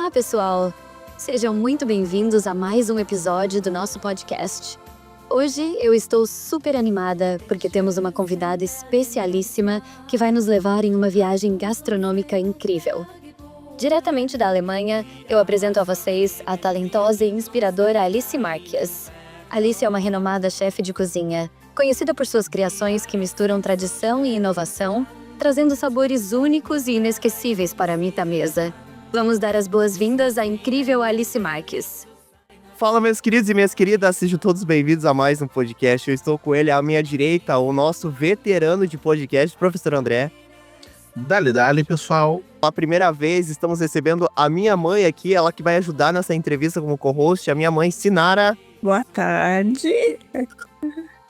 Olá, pessoal! Sejam muito bem-vindos a mais um episódio do nosso podcast. Hoje eu estou super animada porque temos uma convidada especialíssima que vai nos levar em uma viagem gastronômica incrível. Diretamente da Alemanha, eu apresento a vocês a talentosa e inspiradora Alice Marques. Alice é uma renomada chefe de cozinha, conhecida por suas criações que misturam tradição e inovação, trazendo sabores únicos e inesquecíveis para a mita mesa. Vamos dar as boas-vindas à incrível Alice Marques. Fala, meus queridos e minhas queridas, sejam todos bem-vindos a mais um podcast. Eu estou com ele à minha direita, o nosso veterano de podcast, professor André. Dale, pessoal. Pela primeira vez, estamos recebendo a minha mãe aqui, ela que vai ajudar nessa entrevista como co-host, a minha mãe, Sinara. Boa tarde.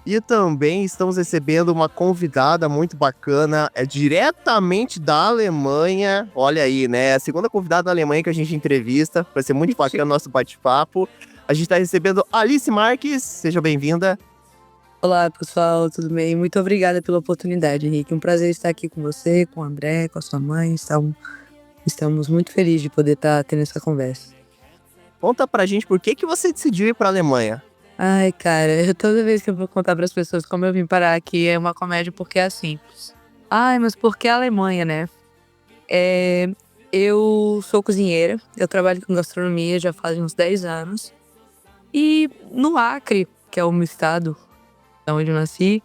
E também estamos recebendo uma convidada muito bacana, diretamente da Alemanha. Olha aí, né? A segunda convidada da Alemanha que a gente entrevista. Vai ser muito bacana o nosso bate-papo. A gente está recebendo Alice Marques. Seja bem-vinda. Olá, pessoal, tudo bem? Muito obrigada pela oportunidade, Henrique. Um prazer estar aqui com você, com o André, com a sua mãe. Estamos muito felizes de poder estar tendo essa conversa. Conta pra gente por que você decidiu ir pra Alemanha. Ai, cara, toda vez que eu vou contar para as pessoas como eu vim parar aqui é uma comédia porque é assim. Ai, mas por que a Alemanha, né? Eu sou cozinheira, eu trabalho com gastronomia já faz uns 10 anos. E no Acre, que é o meu estado onde eu nasci,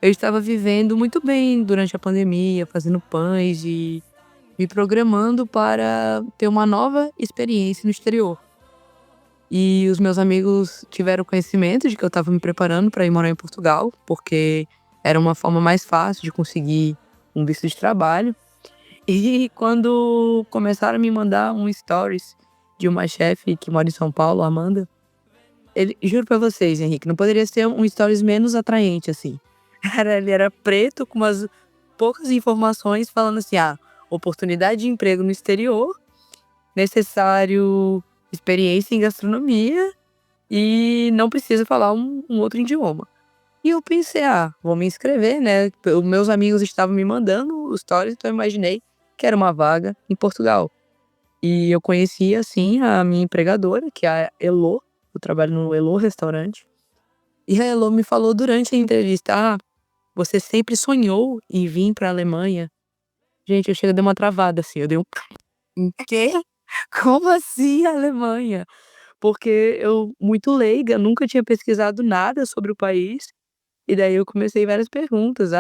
eu estava vivendo muito bem durante a pandemia, fazendo pães e me programando para ter uma nova experiência no exterior. E os meus amigos tiveram conhecimento de que eu estava me preparando para ir morar em Portugal, porque era uma forma mais fácil de conseguir um visto de trabalho. E quando começaram a me mandar um stories de uma chefe que mora em São Paulo, Amanda, juro pra vocês, Henrique, não poderia ser um stories menos atraente, assim. Ele era preto, com umas poucas informações, falando assim, oportunidade de emprego no exterior, necessário experiência em gastronomia e não precisa falar um outro idioma. E eu pensei, vou me inscrever, né? Os meus amigos estavam me mandando os stories, então eu imaginei que era uma vaga em Portugal. E eu conheci, assim, a minha empregadora, que é a Elo. Eu trabalho no Elo Restaurante. E a Elo me falou durante a entrevista, você sempre sonhou em vir para a Alemanha? Gente, eu dei uma travada, assim, eu dei um quê? Como assim Alemanha? Porque eu, muito leiga, nunca tinha pesquisado nada sobre o país. E daí eu comecei várias perguntas.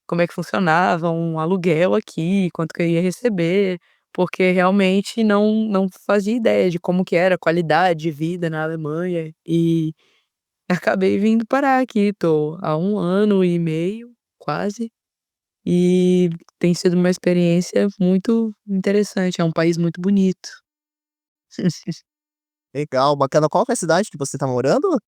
Como é que funcionava um aluguel aqui? Quanto que eu ia receber? Porque realmente não fazia ideia de como que era a qualidade de vida na Alemanha. E acabei vindo parar aqui. Tô há 1 ano e meio, quase. E tem sido uma experiência muito interessante. É um país muito bonito. Legal, bacana. Qual que é a cidade que você tá morando?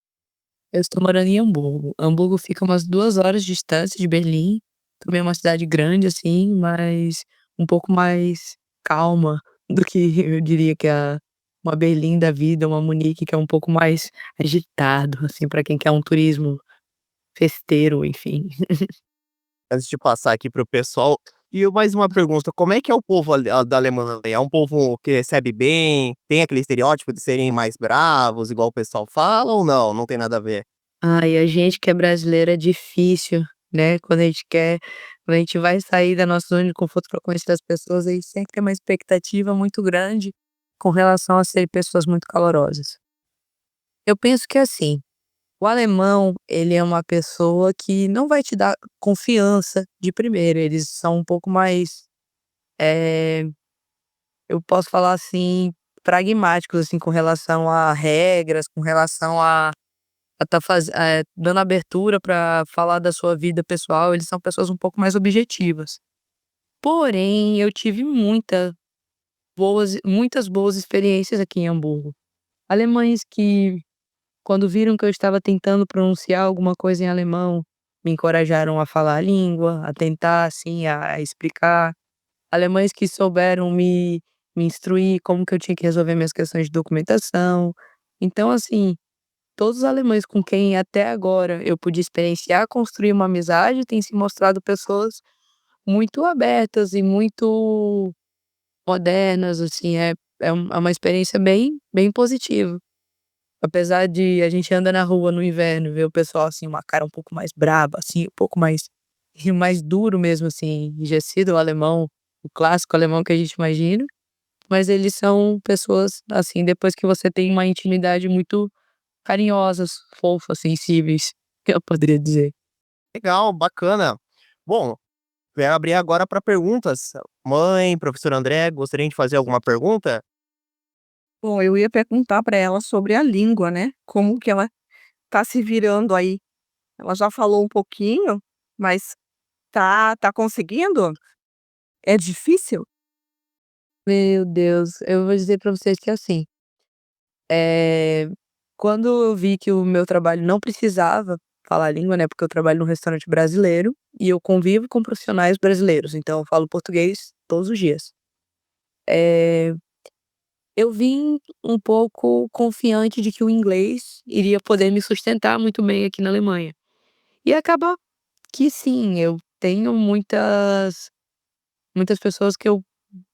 Eu estou morando em Hamburgo. Hamburgo fica umas 2 horas de distância de Berlim. Também é uma cidade grande, assim, mas um pouco mais calma do que eu diria que é uma Berlim da vida, uma Munique que é um pouco mais agitado, assim, para quem quer um turismo festeiro, enfim. Antes de passar aqui pro pessoal. E mais uma pergunta, como é que é o povo da Alemanha? É um povo que recebe bem? Tem aquele estereótipo de serem mais bravos, igual o pessoal fala, ou não? Não tem nada a ver? Ai, a gente que é brasileiro é difícil, né? Quando a gente vai sair da nossa zona de conforto para conhecer as pessoas, aí sempre tem uma expectativa muito grande com relação a serem pessoas muito calorosas. Eu penso que assim, o alemão, ele é uma pessoa que não vai te dar confiança de primeira, eles são um pouco mais, eh, eu posso falar assim, pragmáticos, assim, com relação a regras, com relação a tá dando abertura para falar da sua vida pessoal, eles são pessoas um pouco mais objetivas. Porém, eu tive muitas boas experiências aqui em Hamburgo. Alemães que, quando viram que eu estava tentando pronunciar alguma coisa em alemão, me encorajaram a falar a língua, a tentar, assim, a explicar. Alemães que souberam me instruir como que eu tinha que resolver minhas questões de documentação. Então, assim, todos os alemães com quem até agora eu pude experienciar construir uma amizade têm se mostrado pessoas muito abertas e muito modernas, assim, é uma experiência bem positiva. Apesar de a gente anda na rua no inverno e ver o pessoal, assim, uma cara um pouco mais braba, assim, um pouco mais duro mesmo, assim, enrijecido, o alemão, o clássico alemão que a gente imagina, mas eles são pessoas, assim, depois que você tem uma intimidade muito carinhosas, fofas, sensíveis, eu poderia dizer. Legal, bacana. Bom, vai abrir agora para perguntas. Mãe, professor André, gostaria de fazer alguma pergunta? Bom, eu ia perguntar para ela sobre a língua, né, como que ela tá se virando aí. Ela já falou um pouquinho, mas tá conseguindo? É difícil? Meu Deus, eu vou dizer pra vocês que, assim, eh, quando eu vi que o meu trabalho não precisava falar a língua, né, porque eu trabalho num restaurante brasileiro e eu convivo com profissionais brasileiros, então eu falo português todos os dias. Eh, eu vim um pouco confiante de que o inglês iria poder me sustentar muito bem aqui na Alemanha. E acaba que sim, eu tenho muitas pessoas que eu,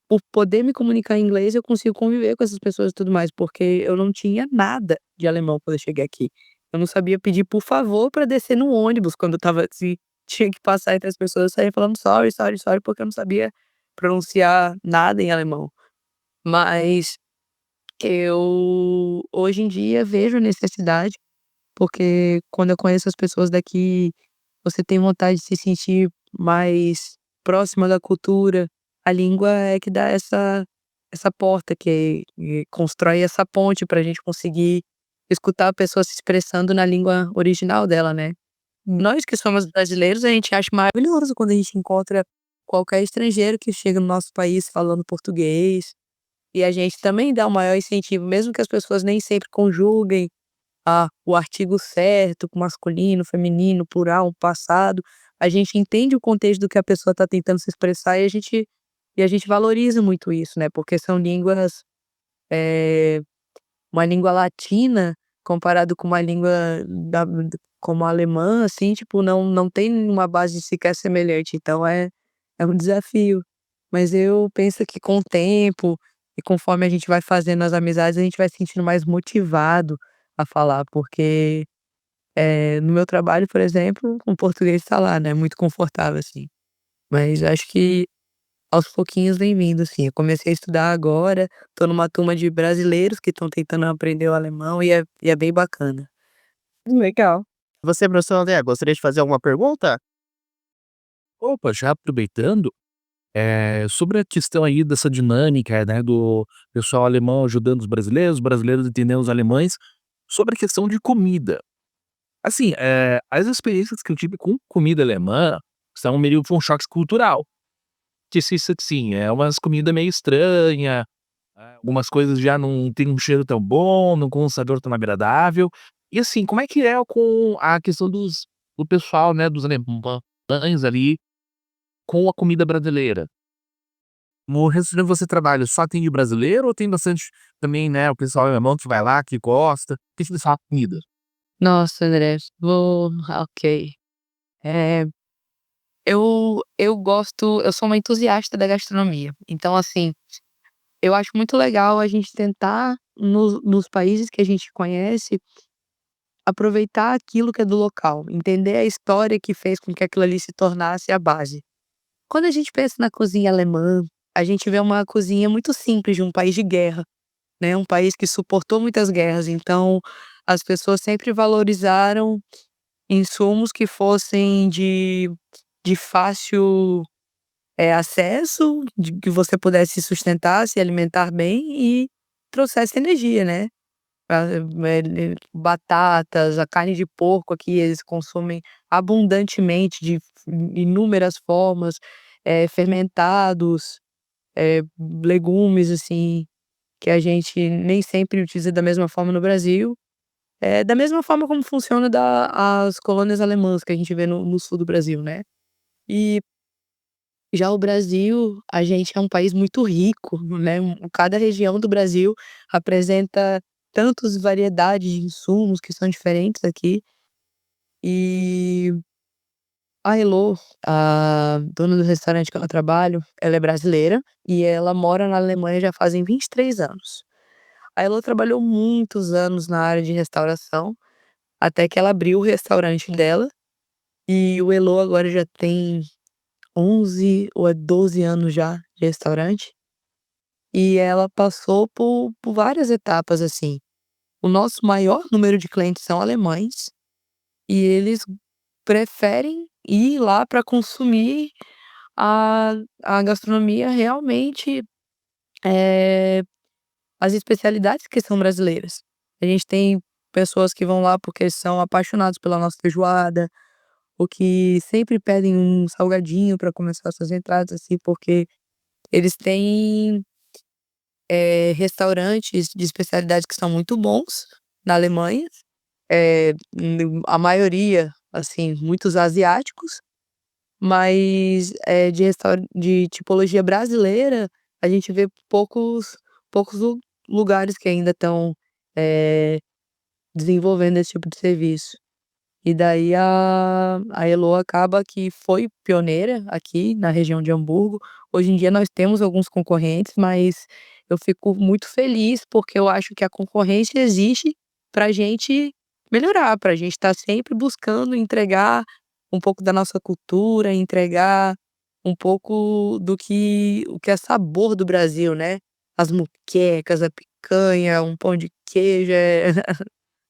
por poder me comunicar em inglês, eu consigo conviver com essas pessoas e tudo mais, porque eu não tinha nada de alemão quando eu cheguei aqui. Eu não sabia pedir por favor para descer no ônibus quando eu estava assim, tinha que passar entre as pessoas, eu saía falando sorry, sorry, sorry, porque eu não sabia pronunciar nada em alemão. Mas eu hoje em dia vejo a necessidade, porque quando eu conheço as pessoas daqui, você tem vontade de se sentir mais próxima da cultura. A língua é que dá essa porta, que constrói essa ponte para a gente conseguir escutar a pessoa se expressando na língua original dela, né. Nós que somos brasileiros, a gente acha maravilhoso quando a gente encontra qualquer estrangeiro que chega no nosso país falando português, e a gente também dá o maior incentivo, mesmo que as pessoas nem sempre conjuguem o artigo certo, com masculino, feminino, plural, passado, a gente entende o contexto do que a pessoa está tentando se expressar e a gente valoriza muito isso, né, porque são línguas, eh, uma língua latina comparado com uma língua como a alemã, assim, tipo, não tem uma base sequer semelhante, então é um desafio. Mas eu penso que com o tempo e conforme a gente vai fazendo as amizades, a gente vai se sentindo mais motivado a falar, porque, no meu trabalho, por exemplo, o português está lá, né, muito confortável, assim. Mas acho que aos pouquinhos vem vindo, sim. Eu comecei a estudar agora, tô numa turma de brasileiros que estão tentando aprender o alemão e é bem bacana. Legal. Você, professor André, gostaria de fazer alguma pergunta? Opa, já aproveitando, sobre a questão aí dessa dinâmica, né, do pessoal alemão ajudando os brasileiros entendendo os alemães, sobre a questão de comida. Assim, as experiências que eu tive com comida alemã são meio que um choque cultural. Que se isso assim, é umas comida meio estranha, algumas coisas já não tem um cheiro tão bom, não com um sabor tão agradável. E assim, como é que é com a questão do pessoal, né, dos alemães ali, com a comida brasileira? No restaurante você trabalha, só tem brasileiro ou tem bastante também, né, o pessoal alemão que vai lá, que gosta? O que que eles falam da comida? Nossa, André, ok. Eh, eu sou uma entusiasta da gastronomia, então, assim, eu acho muito legal a gente tentar nos países que a gente conhece, aproveitar aquilo que é do local, entender a história que fez com que aquilo ali se tornasse a base. Quando a gente pensa na cozinha alemã, a gente vê uma cozinha muito simples de um país de guerra, né, um país que suportou muitas guerras, então as pessoas sempre valorizaram insumos que fossem de fácil, acesso, de que você pudesse se sustentar, se alimentar bem e trouxesse energia, né. Batatas, a carne de porco aqui eles consomem abundantemente de inúmeras formas, fermentados, legumes, assim, que a gente nem sempre utiliza da mesma forma no Brasil. Da mesma forma como funciona as colônias alemãs que a gente vê no sul do Brasil, né. E já o Brasil, a gente é um país muito rico, né, cada região do Brasil apresenta tantas variedades de insumos que são diferentes aqui, e A Elô, a dona do restaurante que eu trabalho, ela é brasileira e ela mora na Alemanha já fazem 23 anos. A Elô trabalhou muitos anos na área de restauração, até que ela abriu o restaurante dela, e o Elô agora já tem 11 ou é 12 anos já de restaurante, e ela passou por várias etapas, assim. O nosso maior número de clientes são alemães, e eles preferem ir lá para consumir a a gastronomia realmente, eh, as especialidades que são brasileiras. A gente tem pessoas que vão lá porque são apaixonados pela nossa feijoada, ou que sempre pedem um salgadinho para começar suas entradas, assim, porque eles têm, restaurantes de especialidades que são muito bons na Alemanha, a maioria, assim, muitos asiáticos, mas, de tipologia brasileira, a gente vê poucos lugares que ainda estão, eh, desenvolvendo esse tipo de serviço. E daí a Elo acaba que foi pioneira aqui na região de Hamburgo. Hoje em dia nós temos alguns concorrentes, mas eu fico muito feliz, porque eu acho que a concorrência existe pra gente melhorar, pra gente estar sempre buscando entregar um pouco da nossa cultura, entregar um pouco do que o que é sabor do Brasil, né. As moquecas, a picanha, um pão de queijo,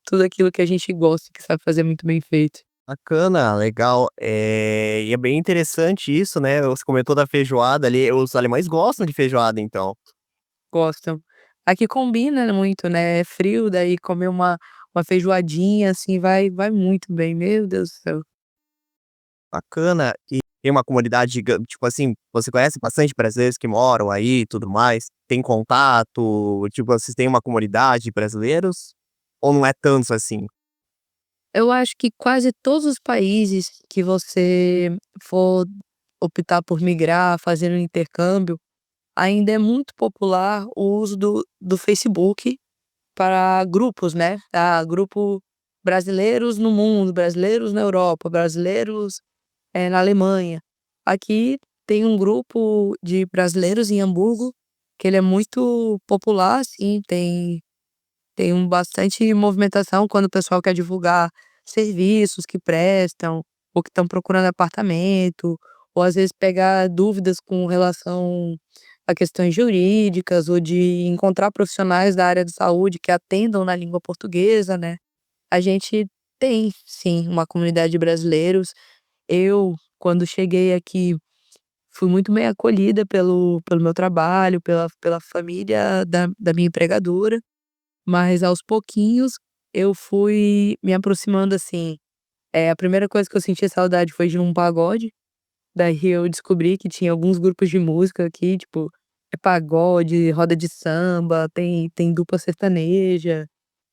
tudo aquilo que a gente gosta, que sabe fazer muito bem feito. Bacana, legal. E é bem interessante isso, né, você comentou da feijoada ali, os alemães gostam de feijoada então. Gostam. Aqui combina muito, né, é frio, daí comer uma feijoadinha, assim, vai muito bem, meu Deus do céu. Bacana. E tem uma comunidade tipo assim, você conhece bastante brasileiros que moram aí e tudo mais? Tem contato? Tipo, vocês têm uma comunidade de brasileiros? Ou não é tanto assim? Eu acho que quase todos os países que você for optar por migrar, fazer um intercâmbio, ainda é muito popular o uso do Facebook para grupos, né, grupo brasileiros no mundo, brasileiros na Europa, brasileiros, na Alemanha. Aqui tem um grupo de brasileiros em Hamburgo, que ele é muito popular, assim, tem bastante movimentação quando o pessoal quer divulgar serviços que prestam, ou que estão procurando apartamento, ou às vezes pegar dúvidas com relação a questões jurídicas, ou de encontrar profissionais da área de saúde que atendam na língua portuguesa, né. A gente tem sim uma comunidade de brasileiros. Eu, quando cheguei aqui, fui muito bem acolhida pelo meu trabalho, pela família da minha empregadora. Mas aos pouquinhos eu fui me aproximando, assim, a primeira coisa que eu senti saudade foi de um pagode, daí eu descobri que tinha alguns grupos de música aqui, tipo, pagode, roda de samba, tem dupla sertaneja,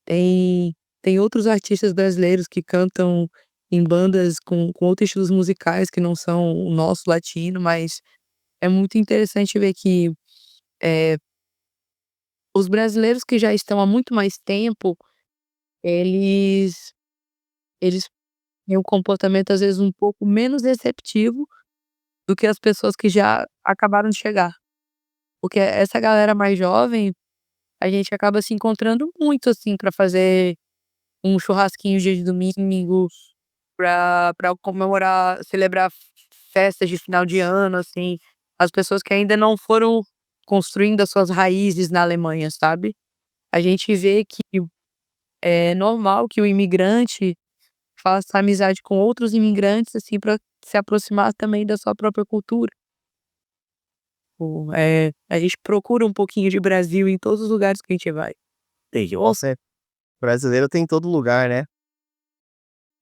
tem tem outros artistas brasileiros que cantam em bandas com outros estilos musicais que não são o nosso latino, mas é muito interessante ver que, eh, os brasileiros que já estão há muito mais tempo, eles eles têm um comportamento, às vezes, um pouco menos receptivo do que as pessoas que já acabaram de chegar. Porque essa galera mais jovem, a gente acaba se encontrando muito, assim, pra fazer um churrasquinho dia de domingo, pra comemorar, celebrar festas de final de ano, assim. As pessoas que ainda não foram construindo as suas raízes na Alemanha, sabe. A gente vê que é normal que o imigrante faça amizade com outros imigrantes, assim, para se aproximar também da sua própria cultura. A gente procura um pouquinho de Brasil em todos os lugares que a gente vai. Nossa, brasileiro tem em todo lugar, né?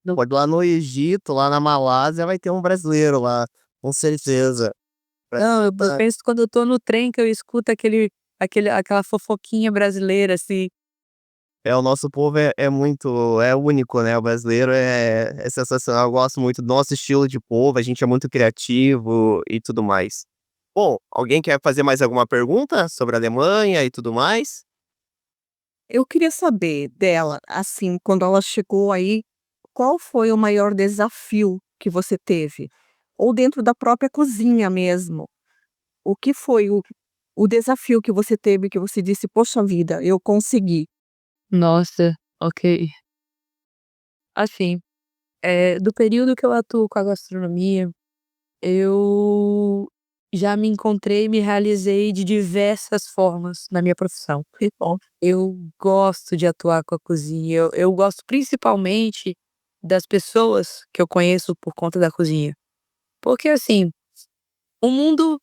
Não. Pode ir lá no Egito, lá na Malásia, vai ter um brasileiro lá, com certeza. Não, eu Ah, penso quando eu tô no trem que eu escuto aquela fofoquinha brasileira, assim. o nosso povo é muito é único, né, o brasileiro é sensacional, eu gosto muito do nosso estilo de povo, a gente é muito criativo e tudo mais. Bom, alguém quer fazer mais alguma pergunta sobre a Alemanha e tudo mais? Eu queria saber dela, assim, quando ela chegou aí, qual foi o maior desafio que você teve? Ou dentro da própria cozinha mesmo? O que foi o desafio que você teve que você disse: "Poxa vida, eu consegui"? Nossa, ok. Assim, do período que eu atuo com a gastronomia, eu já me encontrei e me realizei de diversas formas na minha profissão. Que bom. Eu gosto de atuar com a cozinha, eu gosto principalmente das pessoas que eu conheço por conta da cozinha. Porque assim, o mundo,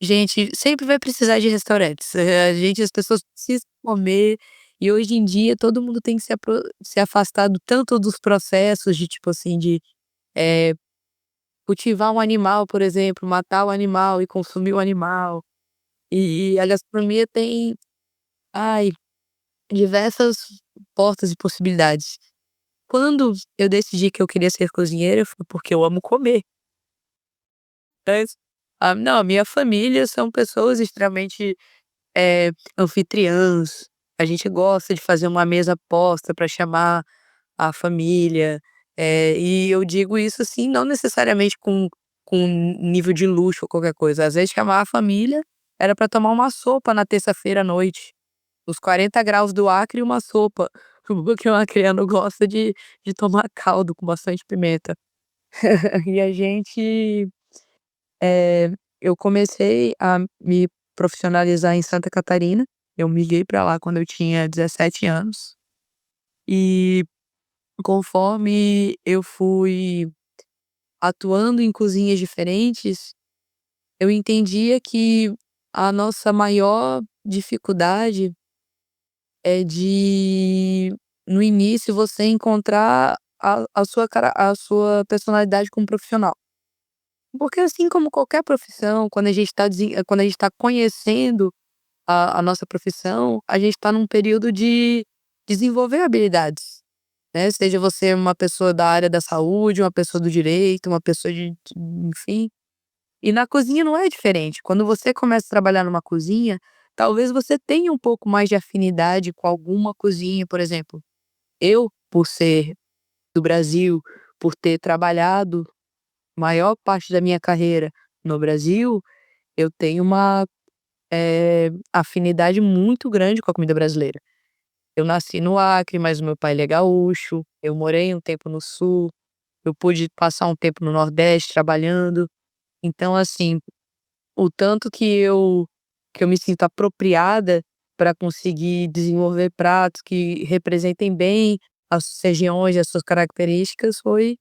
gente, sempre vai precisar de restaurantes. As pessoas precisam comer e hoje em dia todo mundo tem que se afastar tanto dos processos de tipo assim, de eh, cultivar um animal, por exemplo, matar o animal e consumir o animal. E a gastronomia tem, ai, diversas portas e possibilidades. Quando eu decidi que eu queria ser cozinheira, foi porque eu amo comer. Mas, não, a minha família são pessoas extremamente, anfitriãs. A gente gosta de fazer uma mesa posta para chamar a família, e eu digo isso, assim, não necessariamente com nível de luxo ou qualquer coisa. Às vezes chamar a família era para tomar uma sopa na terça-feira à noite, os 40 graus do Acre e uma sopa, porque uma criança gosta de tomar caldo com bastante pimenta. E a gente, eh, eu comecei a me profissionalizar em Santa Catarina, eu migrei para lá quando eu tinha 17 anos, e conforme eu fui atuando em cozinhas diferentes, eu entendia que a nossa maior dificuldade é de, no início, você encontrar a sua personalidade como profissional. Porque assim como qualquer profissão, quando a gente tá conhecendo a nossa profissão, a gente está num período de desenvolver habilidades, né, seja você uma pessoa da área da saúde, uma pessoa do direito, uma pessoa enfim. E na cozinha não é diferente, quando você começa a trabalhar numa cozinha, talvez você tenha um pouco mais de afinidade com alguma cozinha, por exemplo, eu, por ser do Brasil, por ter trabalhado maior parte da minha carreira no Brasil, eu tenho uma, afinidade muito grande com a comida brasileira. Eu nasci no Acre, mas o meu pai ele é gaúcho, eu morei um tempo no Sul, eu pude passar um tempo no Nordeste trabalhando, então assim, o tanto que eu me sinto apropriada para conseguir desenvolver pratos que representem bem as regiões e as suas características foi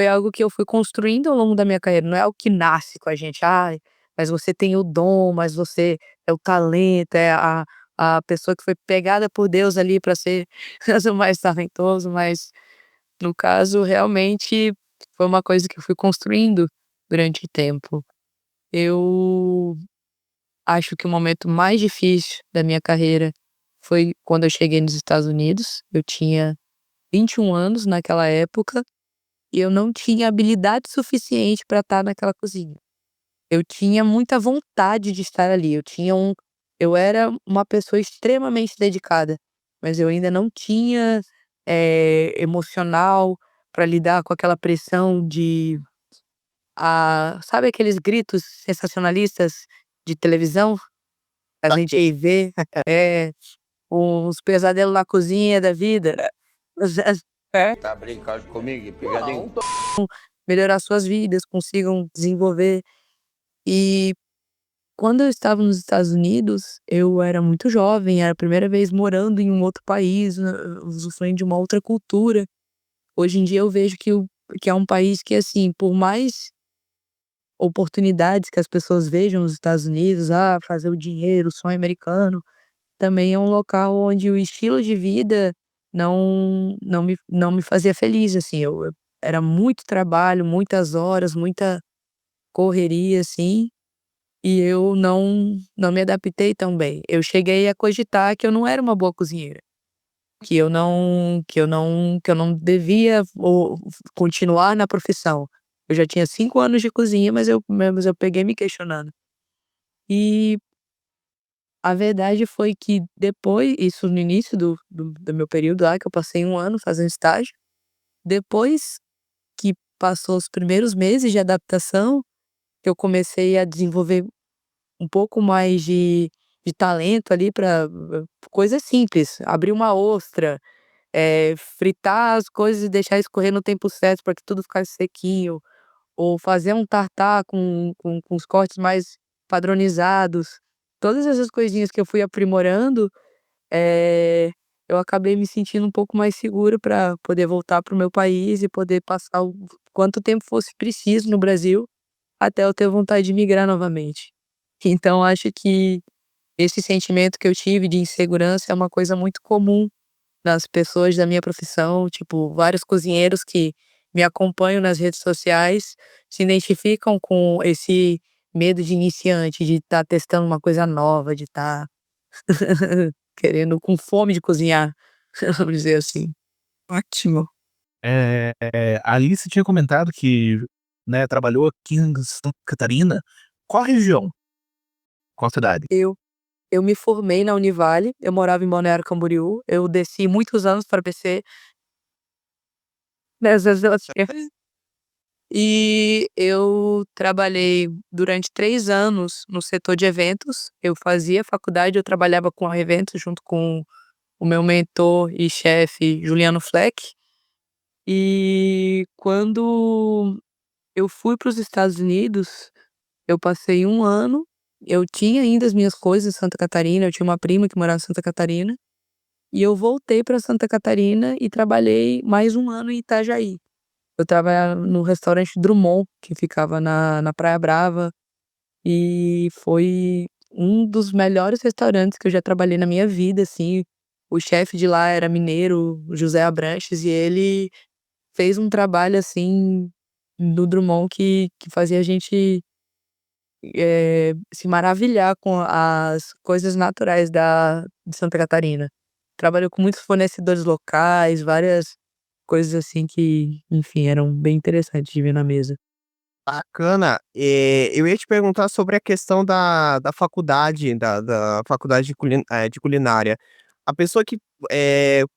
algo que eu fui construindo ao longo da minha carreira, não é algo que nasce com a gente, "Ai, mas você tem o dom, mas você é o talento, é a pessoa que foi pegada por Deus ali para ser o mais talentoso", mas no caso realmente foi uma coisa que eu fui construindo durante o tempo. Eu acho que o momento mais difícil da minha carreira foi quando eu cheguei nos Estados Unidos, eu tinha 21 anos naquela época e eu não tinha habilidade suficiente para estar naquela cozinha. Eu tinha muita vontade de estar ali, eu era uma pessoa extremamente dedicada, mas eu ainda não tinha, emocional para lidar com aquela pressão sabe aqueles gritos sensacionalistas de televisão? A gente Saquei. vê, é, uns pesadelos na cozinha da vida. É. Tá brincando comigo? Pegadinho? Melhorar suas vidas, consigam desenvolver. E quando eu estava nos Estados Unidos, eu era muito jovem, era a primeira vez morando em um outro país, usufruindo de uma outra cultura. Hoje em dia eu vejo que é um país que, assim, por mais oportunidades que as pessoas vejam nos Estados Unidos, fazer o dinheiro, o sonho americano, também é um local onde o estilo de vida não me fazia feliz, assim, eu era muito trabalho, muitas horas, muita correria, assim, e eu não me adaptei tão bem. Eu cheguei a cogitar que eu não era uma boa cozinheira, que eu não devia continuar na profissão. Eu já tinha 5 anos de cozinha, mas eu peguei me questionando. E a verdade foi que depois isso no início do meu período lá, que eu passei um ano fazendo estágio, depois que passou os primeiros meses de adaptação, que eu comecei a desenvolver um pouco mais de talento ali para coisas simples, abrir uma ostra, fritar as coisas e deixar escorrer no tempo certo para que tudo ficasse sequinho, ou fazer um tartar com os cortes mais padronizados. Todas essas coisinhas que eu fui aprimorando, eh, eu acabei me sentindo um pouco mais segura para poder voltar para o meu país e poder passar o quanto tempo fosse preciso no Brasil, até eu ter vontade de migrar novamente. Então acho que esse sentimento que eu tive de insegurança é uma coisa muito comum nas pessoas da minha profissão, tipo, vários cozinheiros que me acompanham nas redes sociais se identificam com esse medo de iniciante, de estar testando uma coisa nova, de estar querendo com fome de cozinhar, vamos dizer assim. Ótimo. A Alice tinha comentado que, né, trabalhou aqui em Santa Catarina. Qual região? Qual cidade? Eu me formei na Univale, eu morava em Balneário Camboriú, eu desci muitos anos para BC, né, às vezes eu e eu trabalhei durante 3 anos no setor de eventos. Eu fazia faculdade, eu trabalhava com eventos junto com o meu mentor e chefe Juliano Fleck. E quando eu fui para os Estados Unidos, eu passei 1 ano, eu tinha ainda as minhas coisas em Santa Catarina, eu tinha uma prima que morava em Santa Catarina, e eu voltei para Santa Catarina e trabalhei mais 1 ano em Itajaí. Eu trabalhava no restaurante Drummond, que ficava na Praia Brava, e foi um dos melhores restaurantes que eu já trabalhei na minha vida, assim. O chefe de lá era mineiro, o José Abranches, e ele fez um trabalho, assim, no Drummond que fazia a gente, se maravilhar com as coisas naturais de Santa Catarina. Trabalhou com muitos fornecedores locais, várias coisas assim que, enfim, eram bem interessantes de ver na mesa. Bacana. Eu ia te perguntar sobre a questão da faculdade, da faculdade de culinária. A pessoa que,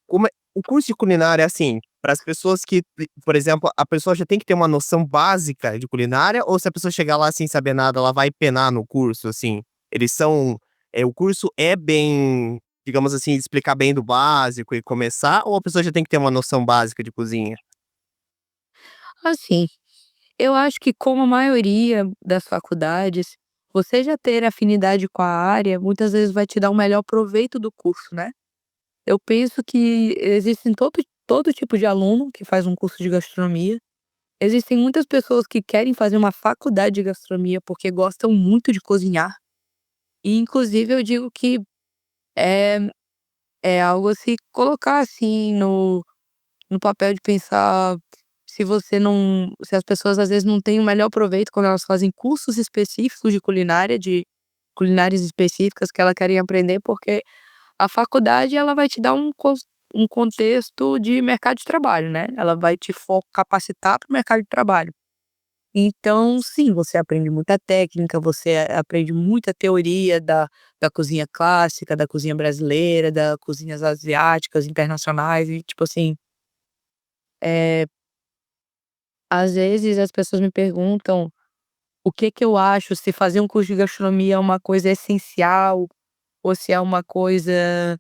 como o curso de culinária, assim, para as pessoas que, por exemplo, a pessoa já tem que ter uma noção básica de culinária, ou se a pessoa chegar lá sem saber nada, ela vai penar no curso, assim? Eles são o curso é bem, digamos assim, explicar bem do básico e começar, ou a pessoa já tem que ter uma noção básica de cozinha? Assim, eu acho que como a maioria das faculdades, você já ter afinidade com a área, muitas vezes vai te dar um melhor proveito do curso, né. Eu penso que existem todo tipo de aluno que faz um curso de gastronomia. Existem muitas pessoas que querem fazer uma faculdade de gastronomia, porque gostam muito de cozinhar. E inclusive eu digo que é é algo a se colocar, assim, no papel de pensar se as pessoas às vezes não têm o melhor proveito quando elas fazem cursos específicos de culinária, de culinárias específicas que elas querem aprender, porque a faculdade ela vai te dar um contexto de mercado de trabalho, né, ela vai te capacitar para o mercado de trabalho. Então sim, você aprende muita técnica, você aprende muita teoria da cozinha clássica, da cozinha brasileira, da cozinhas asiáticas, internacionais e tipo assim, eh às vezes as pessoas me perguntam o que que eu acho, se fazer um curso de gastronomia é uma coisa essencial ou se é uma coisa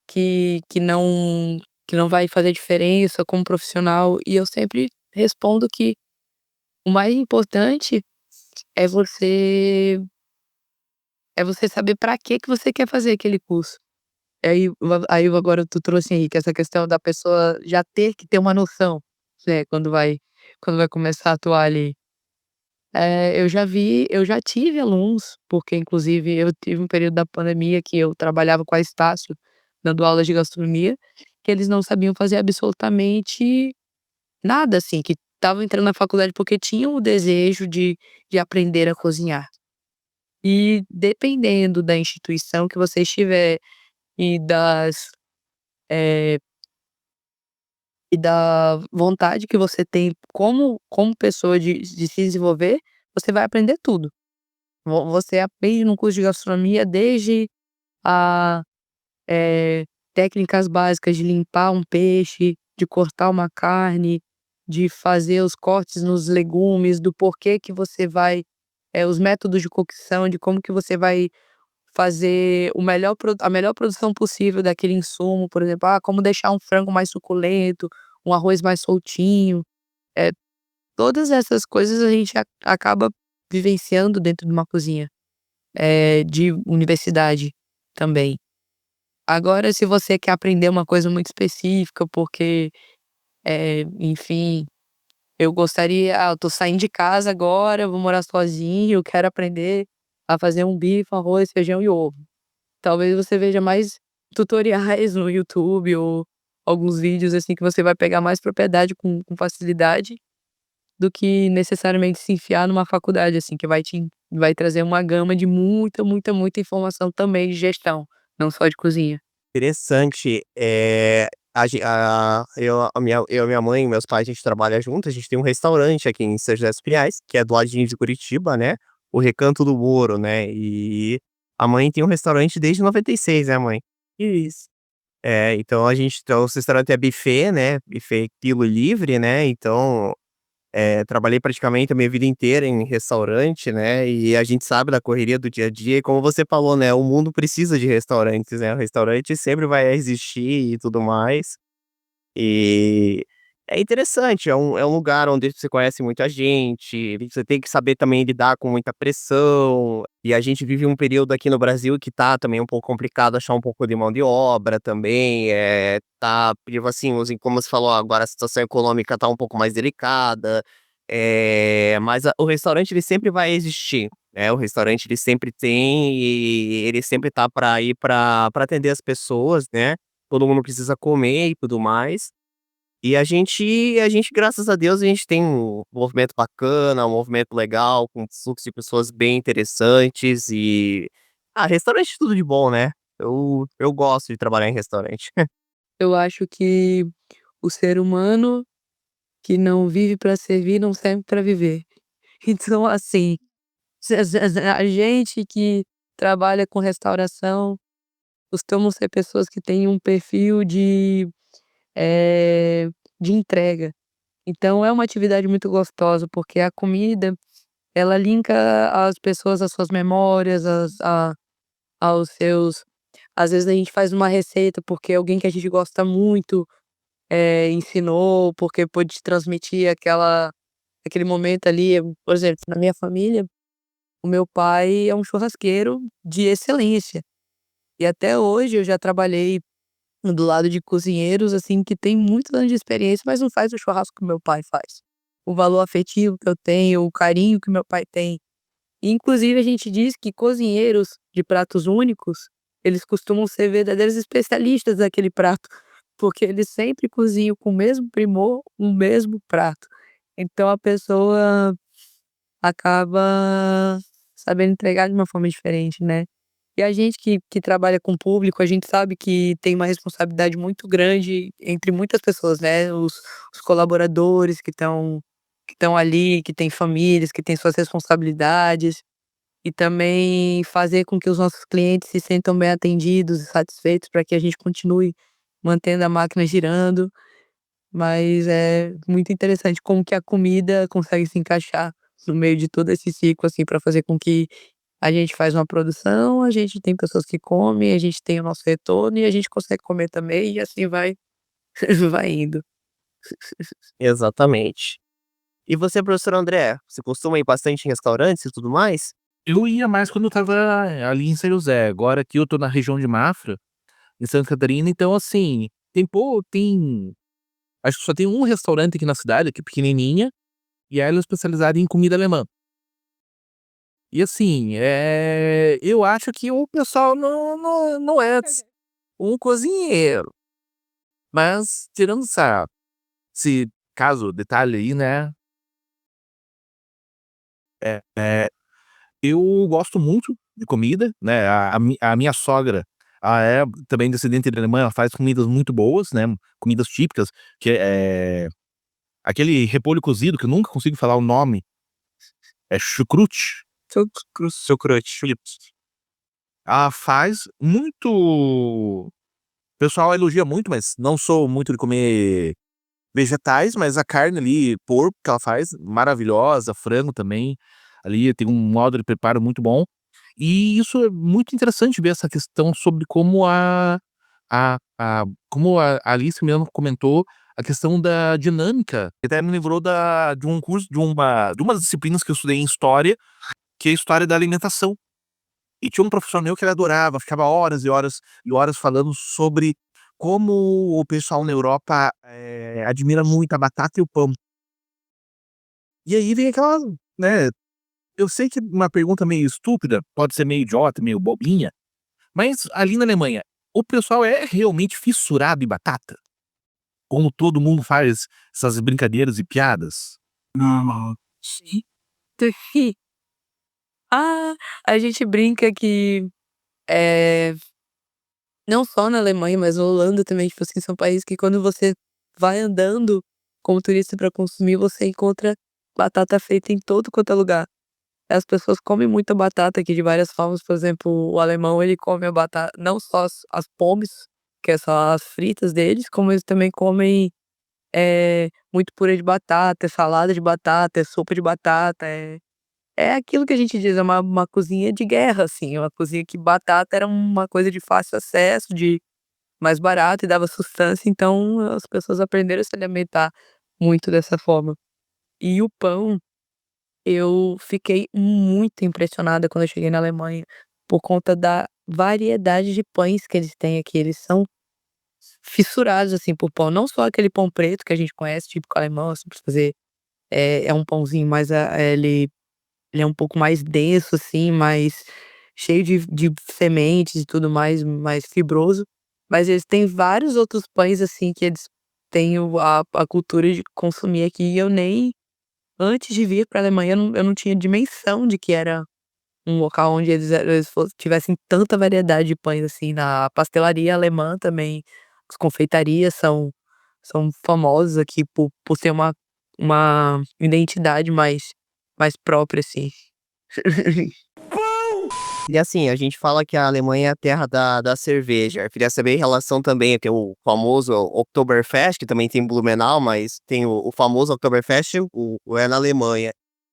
que não vai fazer diferença como profissional, e eu sempre respondo que o mais importante é você saber para que você quer fazer aquele curso. Aí agora tu trouxe, Henrique, essa questão da pessoa já ter que ter uma noção, né, quando vai começar a atuar ali. Eu já tive alunos, porque inclusive eu tive um período da pandemia que eu trabalhava com a Estácio, dando aulas de gastronomia, que eles não sabiam fazer absolutamente nada, assim, que estavam entrando na faculdade porque tinham o desejo de aprender a cozinhar. E dependendo da instituição que você estiver e eh, da vontade que você tem como pessoa de se desenvolver, você vai aprender tudo. Você aprende no curso de gastronomia desde a, técnicas básicas de limpar um peixe, de cortar uma carne, de fazer os cortes nos legumes, do porquê que você vai, os métodos de cocção, de como que você vai fazer a melhor produção possível daquele insumo, por exemplo, como deixar um frango mais suculento, um arroz mais soltinho. Eh, Todas essas coisas a gente acaba vivenciando dentro de uma cozinha, de universidade também. Agora se você quer aprender uma coisa muito específica, porque, enfim, eu tô saindo de casa agora, vou morar sozinho, eu quero aprender a fazer um bife, arroz, feijão e ovo. Talvez você veja mais tutoriais no YouTube ou alguns vídeos, assim, que você vai pegar mais propriedade com facilidade, do que necessariamente se enfiar numa faculdade, assim, que vai trazer uma gama de muita, muita, muita informação também de gestão, não só de cozinha. Interessante, eu, a minha mãe e meus pais, a gente trabalha junto, a gente tem um restaurante aqui em São José dos Pinhais, que é do ladinho de Curitiba, né, o Recanto do Ouro, né, e a mãe tem um restaurante desde 96, né, mãe? Isso. Então o restaurante é buffet, né, buffet quilo livre, né, então trabalhei praticamente a minha vida inteira em restaurante, né, e a gente sabe da correria do dia a dia e como você falou, né, o mundo precisa de restaurantes, né, o restaurante sempre vai existir e tudo mais. E é interessante, é um lugar onde você conhece muita gente, você tem que saber também lidar com muita pressão, e a gente vive um período aqui no Brasil que tá também um pouco complicado achar um pouco de mão de obra também, tipo assim, como você falou agora, a situação econômica tá um pouco mais delicada, mas o restaurante ele sempre vai existir, né, o restaurante ele sempre tem e ele sempre tá para ir para atender as pessoas, né, todo mundo precisa comer e tudo mais. E a gente, graças a Deus, a gente tem um movimento bacana, um movimento legal, com fluxo de pessoas bem interessantes restaurante é tudo de bom, né. Eu gosto de trabalhar em restaurante. Eu acho que o ser humano que não vive para servir, não serve para viver. Então, assim, a gente que trabalha com restauração costumam ser pessoas que têm um perfil eh, de entrega. Então é uma atividade muito gostosa, porque a comida, ela linka as pessoas às suas memórias, aos seus às vezes a gente faz uma receita porque alguém que a gente gosta muito, ensinou, porque pôde te transmitir aquele momento ali. Por exemplo, na minha família, o meu pai é um churrasqueiro de excelência, e até hoje eu já trabalhei do lado de cozinheiros, assim, que tem muitos anos de experiência, mas não faz o churrasco que meu pai faz. O valor afetivo que eu tenho, o carinho que meu pai tem. E, inclusive, a gente diz que cozinheiros de pratos únicos, eles costumam ser verdadeiros especialistas daquele prato, porque eles sempre cozinham com o mesmo primor, o mesmo prato. Então a pessoa acaba sabendo entregar de uma forma diferente, né. E a gente que trabalha com público, a gente sabe que tem uma responsabilidade muito grande entre muitas pessoas, né, os colaboradores que estão ali, que têm famílias, que têm suas responsabilidades, e também fazer com que os nossos clientes se sintam bem atendidos e satisfeitos para que a gente continue mantendo a máquina girando. Mas é muito interessante como que a comida consegue se encaixar no meio de todo esse ciclo, assim, para fazer com que a gente faz uma produção, a gente tem pessoas que comem, a gente tem o nosso retorno e a gente consegue comer também e assim vai vai indo. Exatamente. E você, professor André, você costuma ir bastante em restaurantes e tudo mais? Eu ia mais quando eu estava ali em São José, agora aqui eu tô na região de Mafra, em Santa Catarina, então assim, tem acho que só tem um restaurante aqui na cidade, que é pequenininha, e ela é especializada em comida alemã. E assim, eu acho que o pessoal não é um cozinheiro, mas tirando esse caso, detalhe aí, né, eu gosto muito de comida, né, a minha sogra, ela é também descendente de alemã, ela faz comidas muito boas, né, comidas típicas, que aquele repolho cozido, que eu nunca consigo falar o nome, é chucrute. Chucrute. Ela faz muito, o pessoal elogia muito, mas não sou muito de comer vegetais, mas a carne ali, porco que ela faz, maravilhosa, frango também, ali tem um modo de preparo muito bom. E isso é muito interessante ver essa questão sobre como como a Alice mesmo comentou, a questão da dinâmica. Até me lembrou de um curso, de umas disciplinas que eu estudei em história, que é a história da alimentação. E tinha um professor meu que ele adorava, ficava horas e horas e horas falando sobre como o pessoal na Europa admira muito a batata e o pão. E aí vem aquela, né, eu sei que uma pergunta meio estúpida, pode ser meio idiota, meio bobinha, mas ali na Alemanha, o pessoal é realmente fissurado em batata? Como todo mundo faz essas brincadeiras e piadas? Sim. Ah, a gente brinca que, eh, não só na Alemanha, mas na Holanda também, tipo assim, são países que quando você vai andando como turista pra consumir, você encontra batata frita em todo quanto é lugar. As pessoas comem muita batata aqui de várias formas, por exemplo, o alemão ele come a batata não só as pommes, que é só as fritas deles, como eles também comem, muito purê de batata, salada de batata, sopa de batata, é aquilo que a gente diz, é uma cozinha de guerra, assim, é uma cozinha que batata era uma coisa de fácil acesso, de mais barato e dava sustância, então as pessoas aprenderam a se alimentar muito dessa forma. E o pão, eu fiquei muito impressionada quando eu cheguei na Alemanha, por conta da variedade de pães que eles têm aqui, eles são fissurados, assim, por pão, não só aquele pão preto que a gente conhece, típico alemão, assim, pra fazer, é um pãozinho mais, ele é um pouco mais denso, assim, mais cheio de sementes e tudo mais fibroso, mas eles têm vários outros pães, assim, que eles têm a cultura de consumir aqui e eu nem antes de vir pra Alemanha eu não tinha dimensão de que era um local onde eles tivessem tanta variedade de pães, assim, na pastelaria alemã também, as confeitarias são famosas aqui por ter uma identidade mais própria, assim. E assim, a gente fala que a Alemanha é a terra da cerveja. Eu queria saber em relação também, tem o famoso Oktoberfest, que também tem em Blumenau, mas tem o famoso Oktoberfest, é na Alemanha.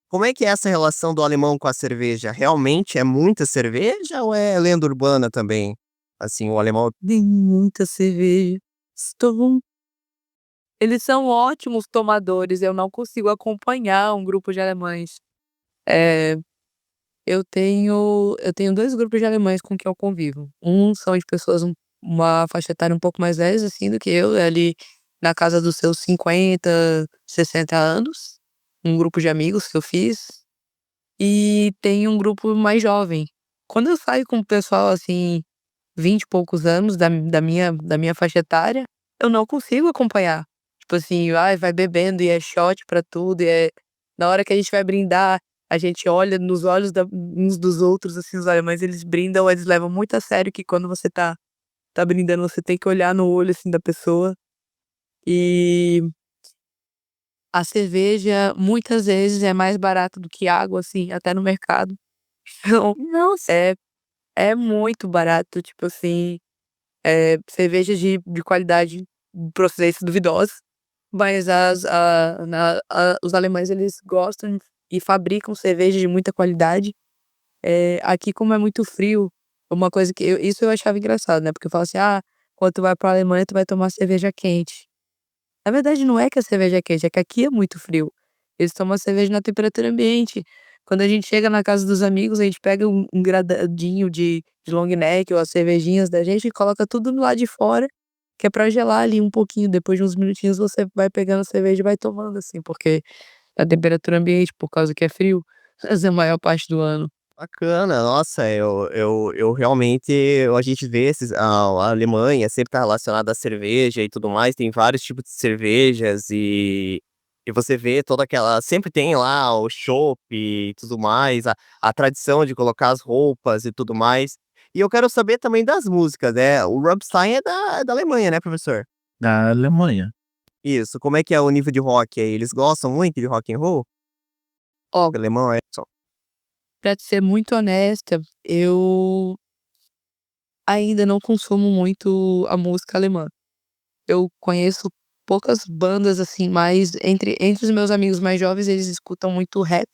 Como é que é essa relação do alemão com a cerveja? Realmente é muita cerveja ou é lenda urbana também? Assim, o alemão. Tem muita cerveja. Estou Eles são ótimos tomadores, eu não consigo acompanhar um grupo de alemães. Eh, eu tenho 2 grupos de alemães com quem eu convivo. Um são de pessoas uma faixa etária um pouco mais velhas, assim, do que eu, ali na casa dos seus 50, 60 anos, um grupo de amigos que eu fiz, e tem um grupo mais jovem. Quando eu saio com o pessoal, assim, 20 e poucos anos da minha faixa etária, eu não consigo acompanhar. Tipo assim, ai, vai bebendo e é shot pra tudo, na hora que a gente vai brindar, a gente olha nos olhos uns dos outros, assim, os alemães eles brindam, eles levam muito a sério que quando você tá brindando, você tem que olhar no olho, assim, da pessoa. E a cerveja, muitas vezes, é mais barata do que água, assim, até no mercado. Então, Nossa. é muito barato, tipo assim, cervejas de qualidade, procedência duvidosa, mas os alemães eles gostam e fabricam cerveja de muita qualidade. Aqui como é muito frio, uma coisa que eu achava engraçado, né, porque eu falo assim: "Ah, quando tu vai pra Alemanha tu vai tomar cerveja quente". Na verdade não é que a cerveja é quente, é que aqui é muito frio. Eles tomam a cerveja na temperatura ambiente. Quando a gente chega na casa dos amigos, a gente pega um gradadinho de long neck ou as cervejinhas da gente e coloca tudo do lado de fora, que é pra gelar ali um pouquinho, depois de uns minutinhos você vai pegando a cerveja e vai tomando, assim, porque a temperatura ambiente, por causa que é frio, essa é a maior parte do ano. Bacana, nossa, eu realmente a gente vê a Alemanha sempre tá relacionada à cerveja e tudo mais, tem vários tipos de cervejas e você vê toda aquela sempre tem lá o chopp e tudo mais, a tradição de colocar as roupas e tudo mais. E eu quero saber também das músicas, né, o Rammstein é da Alemanha, né, professor? Da Alemanha. Isso, como é que é o nível de rock aí? Eles gostam muito de rock and roll? Ó, O alemão é só. pra te ser muito honesta, eu ainda não consumo muito a música alemã. Eu conheço poucas bandas, assim, mais entre os meus amigos mais jovens, eles escutam muito rap.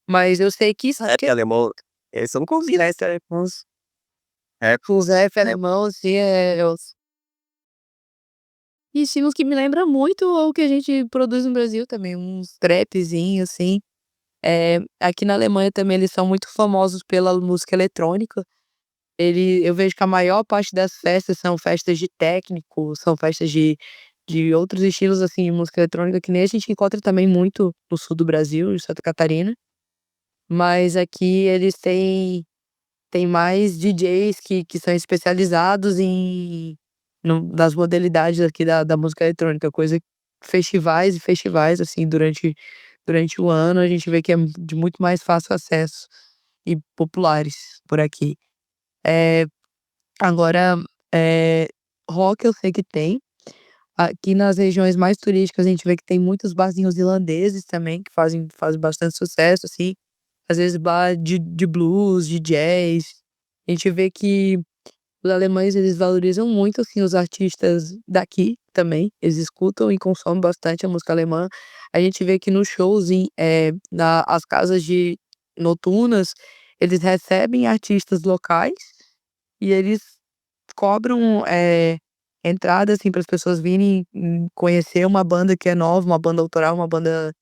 Mas eu sei que isso Rap alemão, esse eu não consigo, né? Esse é rap. os rap alemão, assim, e estilos que me lembra muito o que a gente produz no Brasil também, uns trapzinho, assim. Aqui na Alemanha também eles são muito famosos pela música eletrônica. Eu vejo que a maior parte das festas são festas de técnico, são festas de outros estilos, assim, de música eletrônica, que nem a gente encontra também muito no sul do Brasil, em Santa Catarina. Mas aqui eles têm mais DJs que são especializados nas modalidades aqui da música eletrônica, coisa festivais e festivais, assim, durante o ano, a gente vê que é de muito mais fácil acesso e populares por aqui. Eh, Agora, eh, rock eu sei que tem. Aqui nas regiões mais turísticas a gente vê que tem muitos barzinhos irlandeses também que fazem bastante sucesso, assim. Às vezes bar de blues, de jazz. A gente vê que os alemães eles valorizam muito, assim, os artistas daqui também. Eles escutam e consomem bastante a música alemã. A gente vê que nos shows as casas de noturnas, eles recebem artistas locais e eles cobram, entrada, assim, para as pessoas virem, conhecer uma banda que é nova, uma banda autoral, uma banda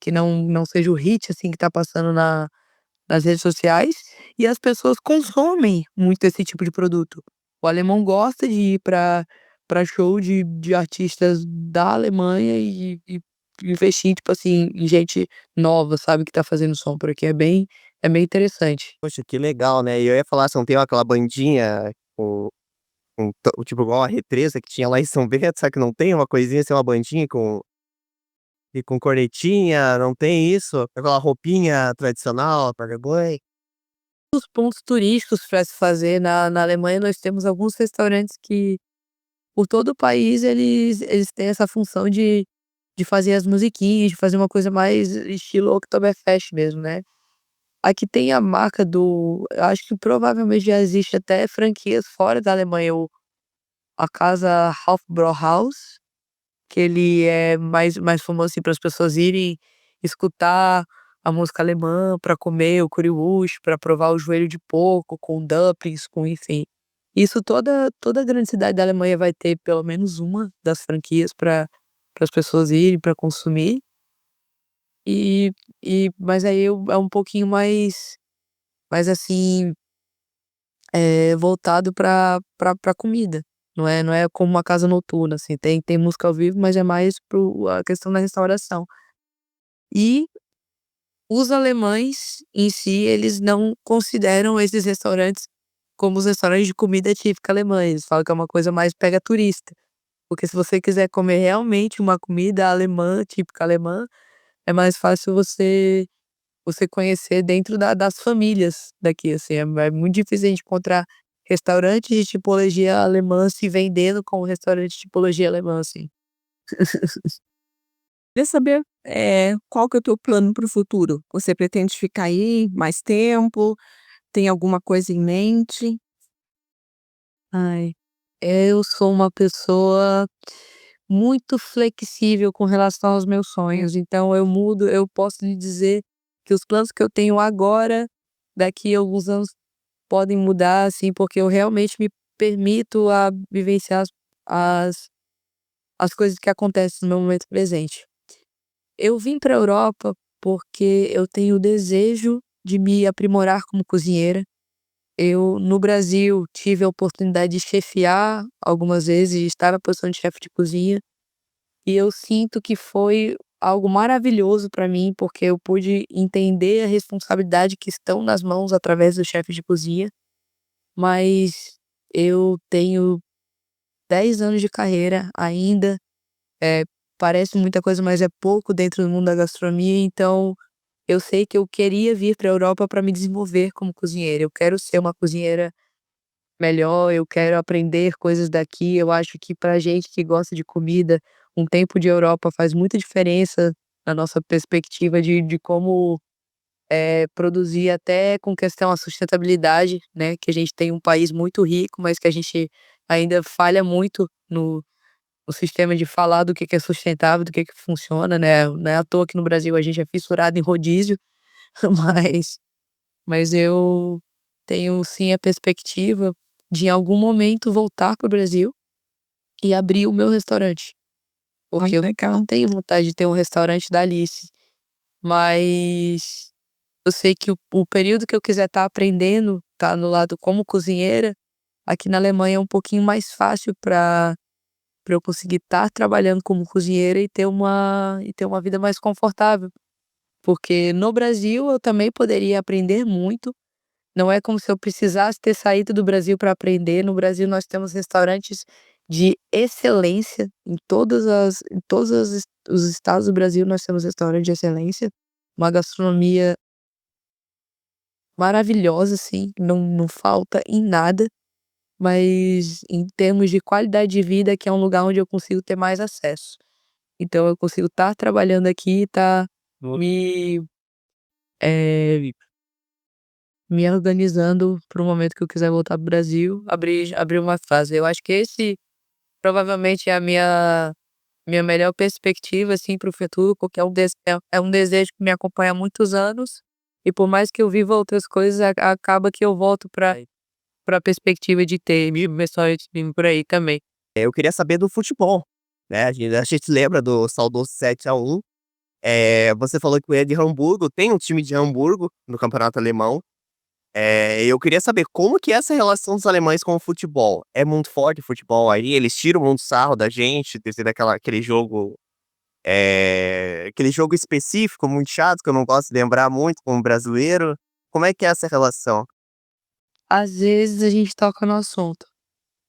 que não seja o hit, assim, que tá passando nas redes sociais, e as pessoas consomem muito esse tipo de produto. O alemão gosta de ir pra show de artistas da Alemanha e investir, tipo assim, em gente nova, sabe, que tá fazendo som por aqui. É bem interessante. Poxa, que legal, né? E eu ia falar, se não tem aquela bandinha tipo igual a Retresa que tinha lá em São Bento, sabe que não tem uma coisinha assim, uma bandinha com cornetinha, não tem isso? Aquela roupinha tradicional, paraguai. Os pontos turísticos para se fazer na Alemanha, nós temos alguns restaurantes que, por todo o país, eles têm essa função de fazer as musiquinhas, de fazer uma coisa mais estilo Oktoberfest mesmo, né. Aqui tem a marca eu acho que provavelmente já existe até franquias fora da Alemanha, a casa Hofbrauhaus, que ele é mais famoso, assim, para as pessoas irem escutar a música alemã, para comer o currywurst, para provar o joelho de porco com dumplings, com enfim. Isso toda grande cidade da Alemanha vai ter pelo menos uma das franquias para as pessoas irem, para consumir. E mas aí é um pouquinho mais assim, voltado pra comida. Não é como uma casa noturna, assim, tem música ao vivo, mas é mais a questão da restauração. E os alemães em si, eles não consideram esses restaurantes como os restaurantes de comida típica alemã, eles falam que é uma coisa mais pega turista. Porque se você quiser comer realmente uma comida alemã, típica alemã, é mais fácil você conhecer dentro das famílias daqui, assim, é muito difícil a gente encontrar restaurantes de tipologia alemã se vendendo como restaurante de tipologia alemã, assim. Queria saber, qual que é o teu plano para o futuro? Você pretende ficar aí mais tempo? Tem alguma coisa em mente? Ai, eu sou uma pessoa muito flexível com relação aos meus sonhos, então eu posso lhe dizer que os planos que eu tenho agora, daqui a alguns anos podem mudar, assim, porque eu realmente me permito a vivenciar as as coisas que acontecem no meu momento presente. Eu vim para a Europa porque eu tenho o desejo de me aprimorar como cozinheira. Eu, no Brasil, tive a oportunidade de chefiar algumas vezes, de estar na posição de chefe de cozinha, e eu sinto que foi algo maravilhoso para mim, porque eu pude entender a responsabilidade que estão nas mãos através do chefe de cozinha. Mas eu tenho 10 anos de carreira ainda, parece muita coisa, mas é pouco dentro do mundo da gastronomia, então eu sei que eu queria vir para a Europa para me desenvolver como cozinheira. Eu quero ser uma cozinheira melhor, eu quero aprender coisas daqui. Eu acho que pra gente que gosta de comida, um tempo de Europa faz muita diferença na nossa perspectiva de como, produzir até com questão à sustentabilidade, né, que a gente tem um país muito rico, mas que a gente ainda falha muito o sistema de falar do que é sustentável, do que funciona, né? Não é à toa que no Brasil a gente é fissurado em rodízio, mas, mas eu tenho sim a perspectiva de em algum momento voltar para o Brasil e abrir o meu restaurante. Porque eu legal. não tenho vontade de ter um restaurante da Alice, mas eu sei que o período que eu quiser estar aprendendo, tá no lado como cozinheira, aqui na Alemanha é um pouquinho mais fácil para eu conseguir estar trabalhando como cozinheira e ter uma vida mais confortável. Porque no Brasil eu também poderia aprender muito. Não é como se eu precisasse ter saído do Brasil para aprender. No Brasil nós temos restaurantes de excelência os estados do Brasil nós temos restaurantes de excelência, uma gastronomia maravilhosa, assim, não falta em nada, mas em termos de qualidade de vida, aqui é um lugar onde eu consigo ter mais acesso. Então eu consigo estar trabalhando aqui, estar me, eh, me organizando para o momento que eu quiser voltar para o Brasil, abrir uma casa. Eu acho que esse provavelmente é a minha melhor perspectiva, assim, para o futuro, porque é um desejo que me acompanha há muitos anos, e por mais que eu viva outras coisas, acaba que eu volto para a perspectiva de ter meu restaurante por aí também. Eu queria saber do futebol, né? A gente lembra do saudoso 7-1. Você falou que é de Hamburgo, tem um time de Hamburgo no campeonato alemão. Eu queria saber como que é essa relação dos alemães com o futebol. É muito forte o futebol aí? Eles tiram muito sarro da gente, devido aquele jogo específico muito chato, que eu não gosto de lembrar muito como brasileiro. Como é que é essa relação? Às vezes a gente toca no assunto.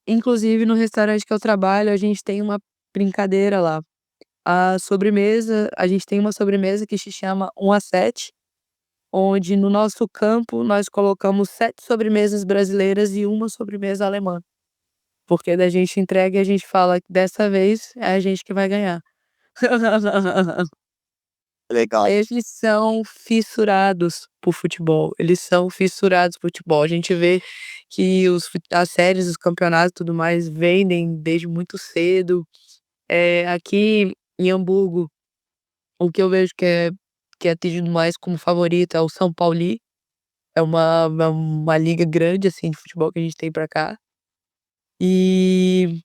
Inclusive no restaurante que eu trabalho, a gente tem uma brincadeira lá. A gente tem uma sobremesa que se chama 1 a 7, onde no nosso campo nós colocamos 7 sobremesas brasileiras e uma sobremesa alemã. Porque da gente entrega e a gente fala que dessa vez é a gente que vai ganhar. Legal. Eles são fissurados por futebol, eles são fissurados por futebol. A gente vê que as séries, os campeonatos e tudo mais vendem desde muito cedo. Aqui em Hamburgo, o que eu vejo que é tido mais como favorito é o São Pauli, é uma liga grande, assim, de futebol que a gente tem pra cá. E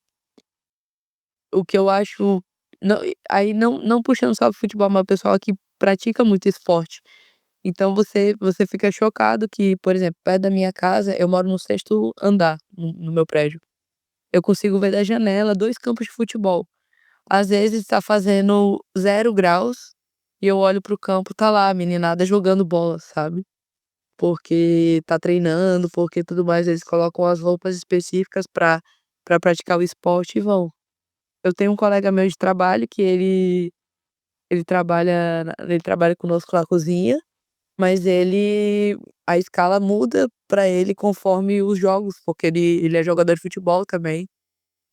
o que eu acho não puxando só pro futebol, mas o pessoal aqui pratica muito esporte. Então você fica chocado que, por exemplo, perto da minha casa, eu moro no 6º andar, no meu prédio. Eu consigo ver da janela 2 campos de futebol. Às vezes tá fazendo 0 graus e eu olho pro campo, tá lá a meninada jogando bola, sabe. Porque tá treinando, porque tudo mais, eles colocam as roupas específicas pra praticar o esporte e vão. Eu tenho um colega meu de trabalho que ele trabalha conosco na cozinha, mas a escala muda pra ele conforme os jogos, porque ele é jogador de futebol também.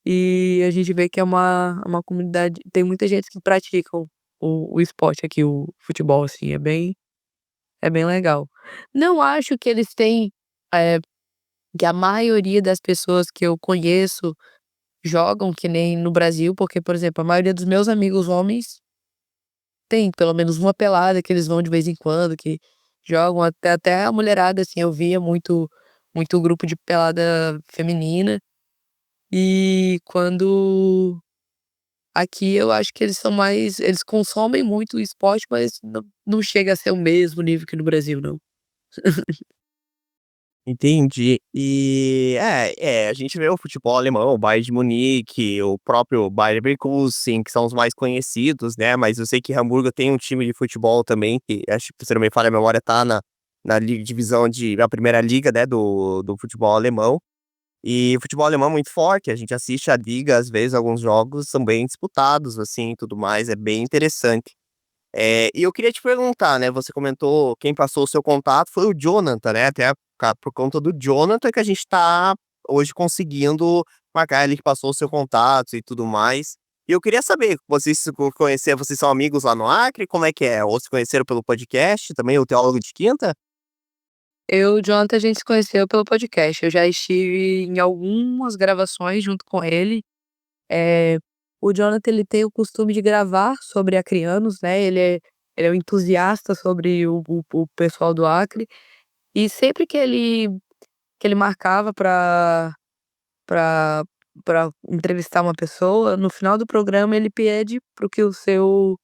E a gente vê que é uma comunidade, tem muita gente que praticam o esporte aqui, o futebol, assim, é bem legal. Não acho que eles têm, eh, que a maioria das pessoas que eu conheço jogam que nem no Brasil, porque, por exemplo, a maioria dos meus amigos homens tem pelo menos uma pelada que eles vão de vez em quando, que jogam, até a mulherada, assim, eu via muito grupo de pelada feminina. E quando aqui eu acho que eles consomem muito o esporte, mas não chega a ser o mesmo nível que no Brasil, não. Entendi. A gente vê o futebol alemão, o Bayern de Munique, o próprio Bayer Leverkusen, que são os mais conhecidos, né, mas eu sei que Hamburgo tem um time de futebol também, que acho que, se não me falha a memória, tá na divisão na primeira liga, né, do futebol alemão. E o futebol alemão é muito forte, a gente assiste a liga, às vezes alguns jogos são bem disputados, assim, e tudo mais, é bem interessante. E eu queria te perguntar, né, você comentou quem passou o seu contato foi o Jonathan, né, até por conta do Jonathan que a gente tá hoje conseguindo marcar, ele que passou o seu contato e tudo mais. E eu queria saber, vocês são amigos lá no Acre, como é que é? Ou se conheceram pelo podcast também, o Teólogo de Quinta? Eu e o Jonathan, a gente se conheceu pelo podcast, eu já estive em algumas gravações junto com ele. O Jonathan, ele tem o costume de gravar sobre acrianos, né, ele é um entusiasta sobre o pessoal do Acre, e sempre que ele marcava pra pra entrevistar uma pessoa, no final do programa ele pede para que o seu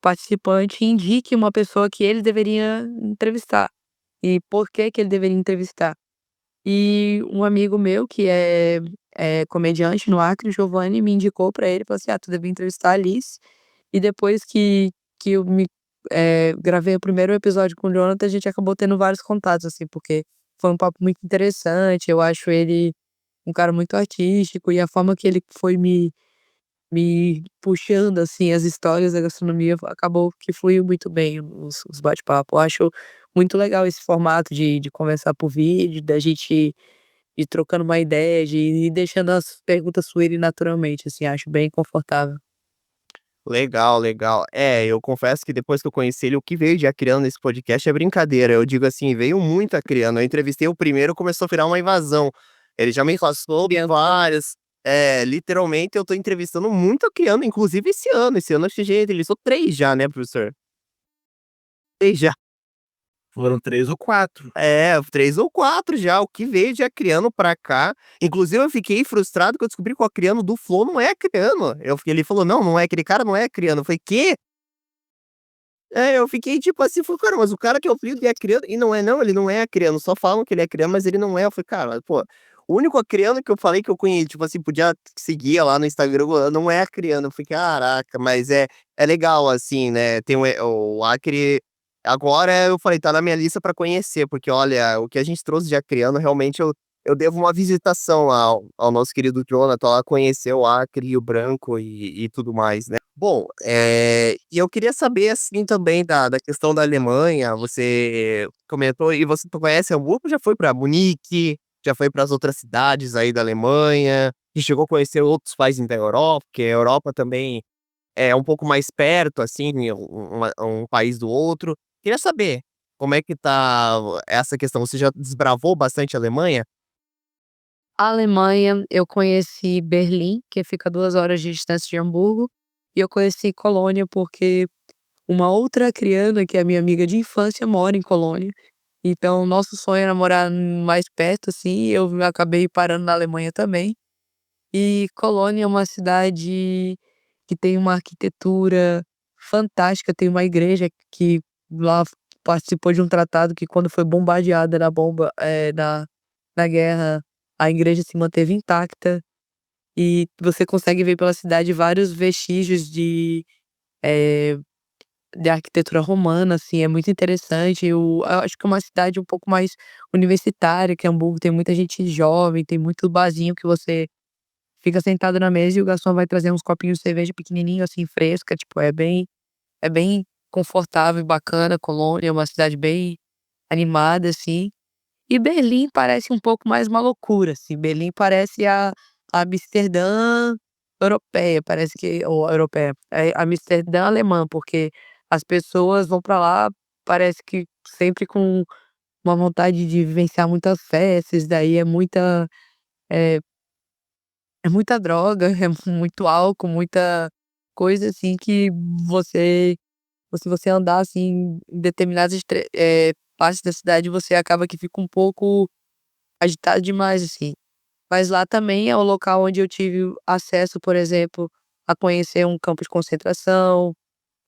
participante indique uma pessoa que ele deveria entrevistar, e por que que ele deveria entrevistar. E um amigo meu que é comediante no Acre, o Giovanni, me indicou pra ele, falou assim: "Ah, tu devia entrevistar a Alice". E depois que eu gravei o primeiro episódio com o Jonathan, a gente acabou tendo vários contatos, assim, porque foi um papo muito interessante, eu acho ele um cara muito artístico e a forma que ele foi me puxando, assim, as histórias da gastronomia acabou que fluiu muito bem os bate-papo. Eu acho muito legal esse formato de conversar por vídeo, da gente ir trocando uma ideia, de ir deixando as perguntas fluírem naturalmente, assim, acho bem confortável. Legal, legal. É, eu confesso que depois que eu conheci ele, o que veio de acriano nesse podcast é brincadeira. Eu digo assim, veio muito acriano. Eu entrevistei o primeiro, começou a virar uma invasão. Ele já me passou várias. É, literalmente eu tô entrevistando muito acriano, inclusive esse ano. Esse ano eu cheguei, ele sou 3 já, né, professor? 3 já. Foram 3 ou 4. É, 3 ou 4 já, o que veio de acriano pra cá. Inclusive eu fiquei frustrado que eu descobri que o acriano do Flow não é acriano. Ele falou: "Não, não é, aquele cara não é acriano". Eu falei: "Quê?". É, eu fiquei tipo assim, falei: "Cara, mas o cara que é o filho dele é acriano", e não é não, ele não é acriano, só falam que ele é acriano, mas ele não é. Eu falei: "Cara, pô, o único acriano que eu falei que eu conhe tipo assim, podia seguir lá no Instagram, não é acriano". Eu falei: "Caraca", mas é legal assim, né, tem o Acre agora eu falei: "Tá na minha lista pra conhecer", porque olha, o que a gente trouxe de acriano, realmente eu devo uma visitação lá ao nosso querido Jonathan, lá conhecer o Acre, Rio Branco e tudo mais, né. Bom, e eu queria saber, assim, também da questão da Alemanha, você comentou e você conhece Hamburgo, já foi para Munique, já foi para as outras cidades aí da Alemanha, e chegou a conhecer outros países da Europa, porque a Europa também é um pouco mais perto, assim, um país do outro. Queria saber, como é que tá essa questão, você já desbravou bastante a Alemanha? A Alemanha, eu conheci Berlim, que fica 2 horas de distância de Hamburgo, e eu conheci Colônia porque uma outra acriana, que é minha amiga de infância, mora em Colônia. Então, nosso sonho era morar mais perto, assim, e eu acabei parando na Alemanha também. E Colônia é uma cidade que tem uma arquitetura fantástica, tem uma igreja que lá participou de um tratado que quando foi bombardeada na guerra, a igreja se manteve intacta, e você consegue ver pela cidade vários vestígios eh, de arquitetura romana, assim, é muito interessante. Eu acho que é uma cidade um pouco mais universitária, que Hamburgo tem muita gente jovem, tem muito barzinho que você fica sentado na mesa e o garçom vai trazer uns copinhos de cerveja pequenininho, assim, fresca, tipo, é bem confortável e bacana. Colônia é uma cidade bem animada, assim. E Berlim parece um pouco mais uma loucura, assim, Berlim parece a Amsterdã europeia, parece que ou europeia, é Amsterdã alemã, porque as pessoas vão pra lá, parece que sempre com uma vontade de vivenciar muitas festas, daí é é muita droga, é muito álcool, muita coisa, assim, que você se você andar, assim, em determinadas partes da cidade, você acaba que fica um pouco agitado demais, assim. Mas lá também é o local onde eu tive acesso, por exemplo, a conhecer um campo de concentração,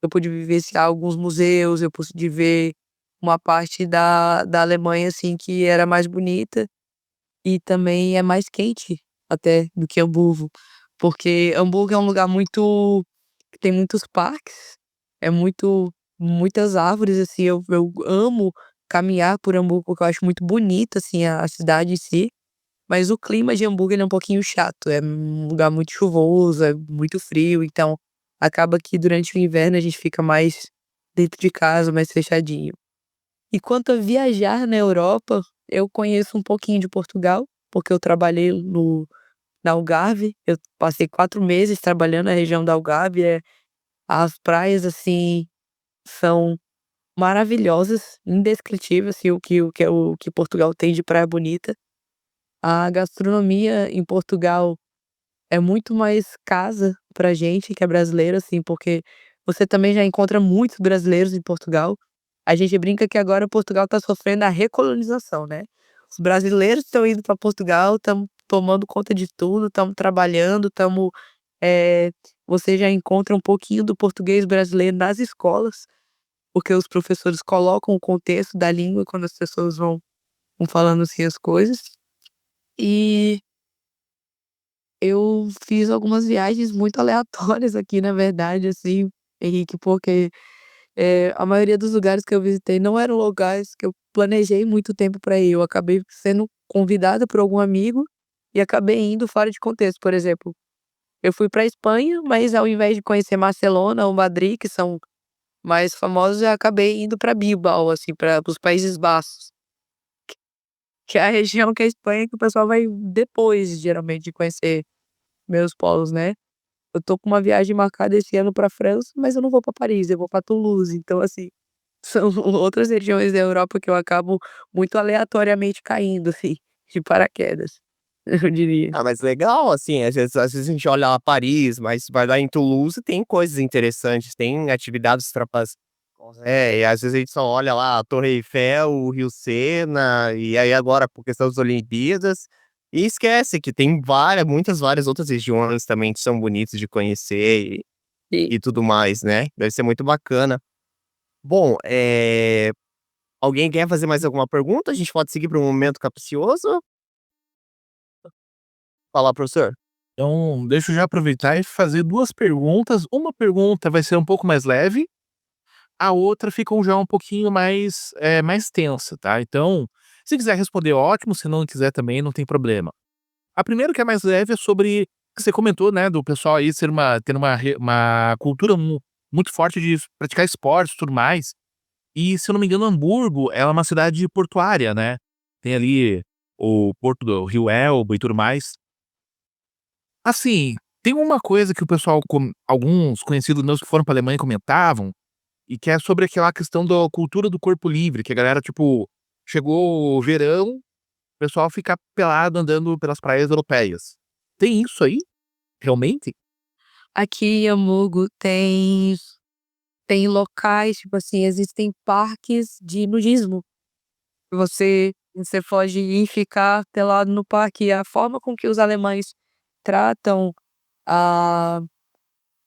eu pude vivenciar alguns museus, eu pude ver uma parte da Alemanha, assim, que era mais bonita e também é mais quente até do que Hamburgo, porque Hamburgo é um lugar muito que tem muitos parques, é muitas árvores, assim, eu amo caminhar por Hamburgo, porque eu acho muito bonito, assim, a cidade em si. Mas o clima de Hamburgo ele é um pouquinho chato, é um lugar muito chuvoso, é muito frio, então acaba que durante o inverno a gente fica mais dentro de casa, mais fechadinho. E quanto a viajar na Europa, eu conheço um pouquinho de Portugal, porque eu trabalhei na Algarve, eu passei 4 meses trabalhando na região da Algarve, as praias, assim, são maravilhosas, indescritíveis, assim, o que Portugal tem de praia bonita. A gastronomia em Portugal é muito mais casa pra gente que é brasileiro, assim, porque você também já encontra muitos brasileiros em Portugal. A gente brinca que agora Portugal tá sofrendo a recolonização, né. Os brasileiros estão indo para Portugal, estamos tomando conta de tudo, estamos trabalhando, estamos, eh, você já encontra um pouquinho do português brasileiro nas escolas, porque os professores colocam o contexto da língua quando as pessoas vão falando, assim, as coisas. E eu fiz algumas viagens muito aleatórias aqui, na verdade, assim, Henrique, porque, a maioria dos lugares que eu visitei não eram lugares que eu planejei muito tempo para ir, eu acabei sendo convidada por algum amigo e acabei indo fora de contexto. Por exemplo, eu fui pra Espanha, mas ao invés de conhecer Barcelona ou Madrid, que são mais famosos, eu acabei indo pra Bilbao, assim, para os Países Baixos, que é a região que é a Espanha que o pessoal vai depois, geralmente, de conhecer meus polos, né. Eu tô com uma viagem marcada esse ano pra França, mas eu não vou pra Paris, eu vou pra Toulouse, então assim, são outras regiões da Europa que eu acabo muito aleatoriamente caindo, assim, de paraquedas, eu diria. Ah, mas legal, assim, às vezes a gente olha lá Paris, mas vai lá em Toulouse, tem coisas interessantes, tem atividades e às vezes a gente só olha lá a Torre Eiffel, o Rio Sena, e aí agora por questão das Olimpíadas, e esquece que tem várias outras regiões também que são bonitas de conhecer E e tudo mais, né, deve ser muito bacana. Bom, alguém quer fazer mais alguma pergunta? A gente pode seguir para um momento capcioso? Fala, professor. Então, deixa eu já aproveitar e fazer 2 perguntas. Uma pergunta vai ser um pouco mais leve, a outra fica já um pouquinho mais tensa, tá. Então, se quiser responder, ótimo, se não quiser também, não tem problema. A primeira, que é mais leve, é sobre que você comentou, né, do pessoal aí ter uma cultura muito forte de praticar esportes e tudo mais. E, se eu não me engano, Hamburgo, ela é uma cidade portuária, né. Tem ali o porto do rio Elba e tudo mais. Assim, tem uma coisa que o pessoal alguns conhecidos meus que foram pra Alemanha comentavam, e que é sobre aquela questão da cultura do corpo livre, que a galera, tipo, chegou o verão, o pessoal fica pelado andando pelas praias europeias. Tem isso aí, realmente? aqui em Hamburgo tem locais, tipo assim, existem parques de nudismo. Você pode ir e ficar pelado no parque. E a forma com que os alemães tratam a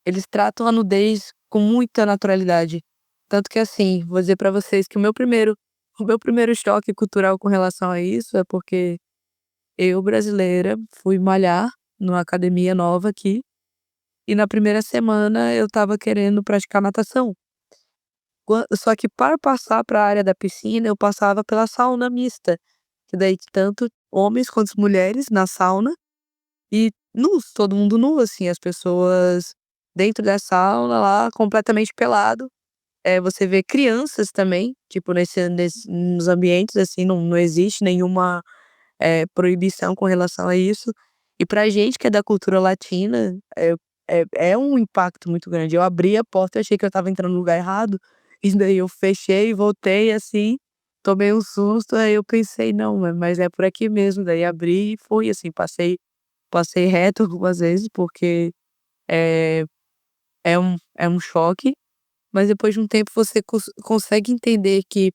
eles tratam a nudez com muita naturalidade. Tanto que, assim, vou dizer pra vocês que o meu primeiro choque cultural com relação a isso é porque eu, brasileira, fui malhar numa academia nova aqui, e na primeira semana eu estava querendo praticar natação. Só que para passar para a área da piscina, eu passava pela sauna mista, que daí tanto homens quanto mulheres na sauna e nus, todo mundo nu, assim, as pessoas dentro da sauna lá, completamente pelado. Você vê crianças também, tipo, nos ambientes, assim, não existe nenhuma, proibição com relação a isso. E pra gente que é da cultura latina, é um impacto muito grande. Eu abri a porta, eu achei que eu estava entrando no lugar errado, e daí eu fechei e voltei, assim, tomei um susto, aí eu pensei: "Não, mas é por aqui mesmo", daí abri e fui, assim, passei reto algumas vezes, porque, eh, é um choque, mas depois de um tempo você consegue entender que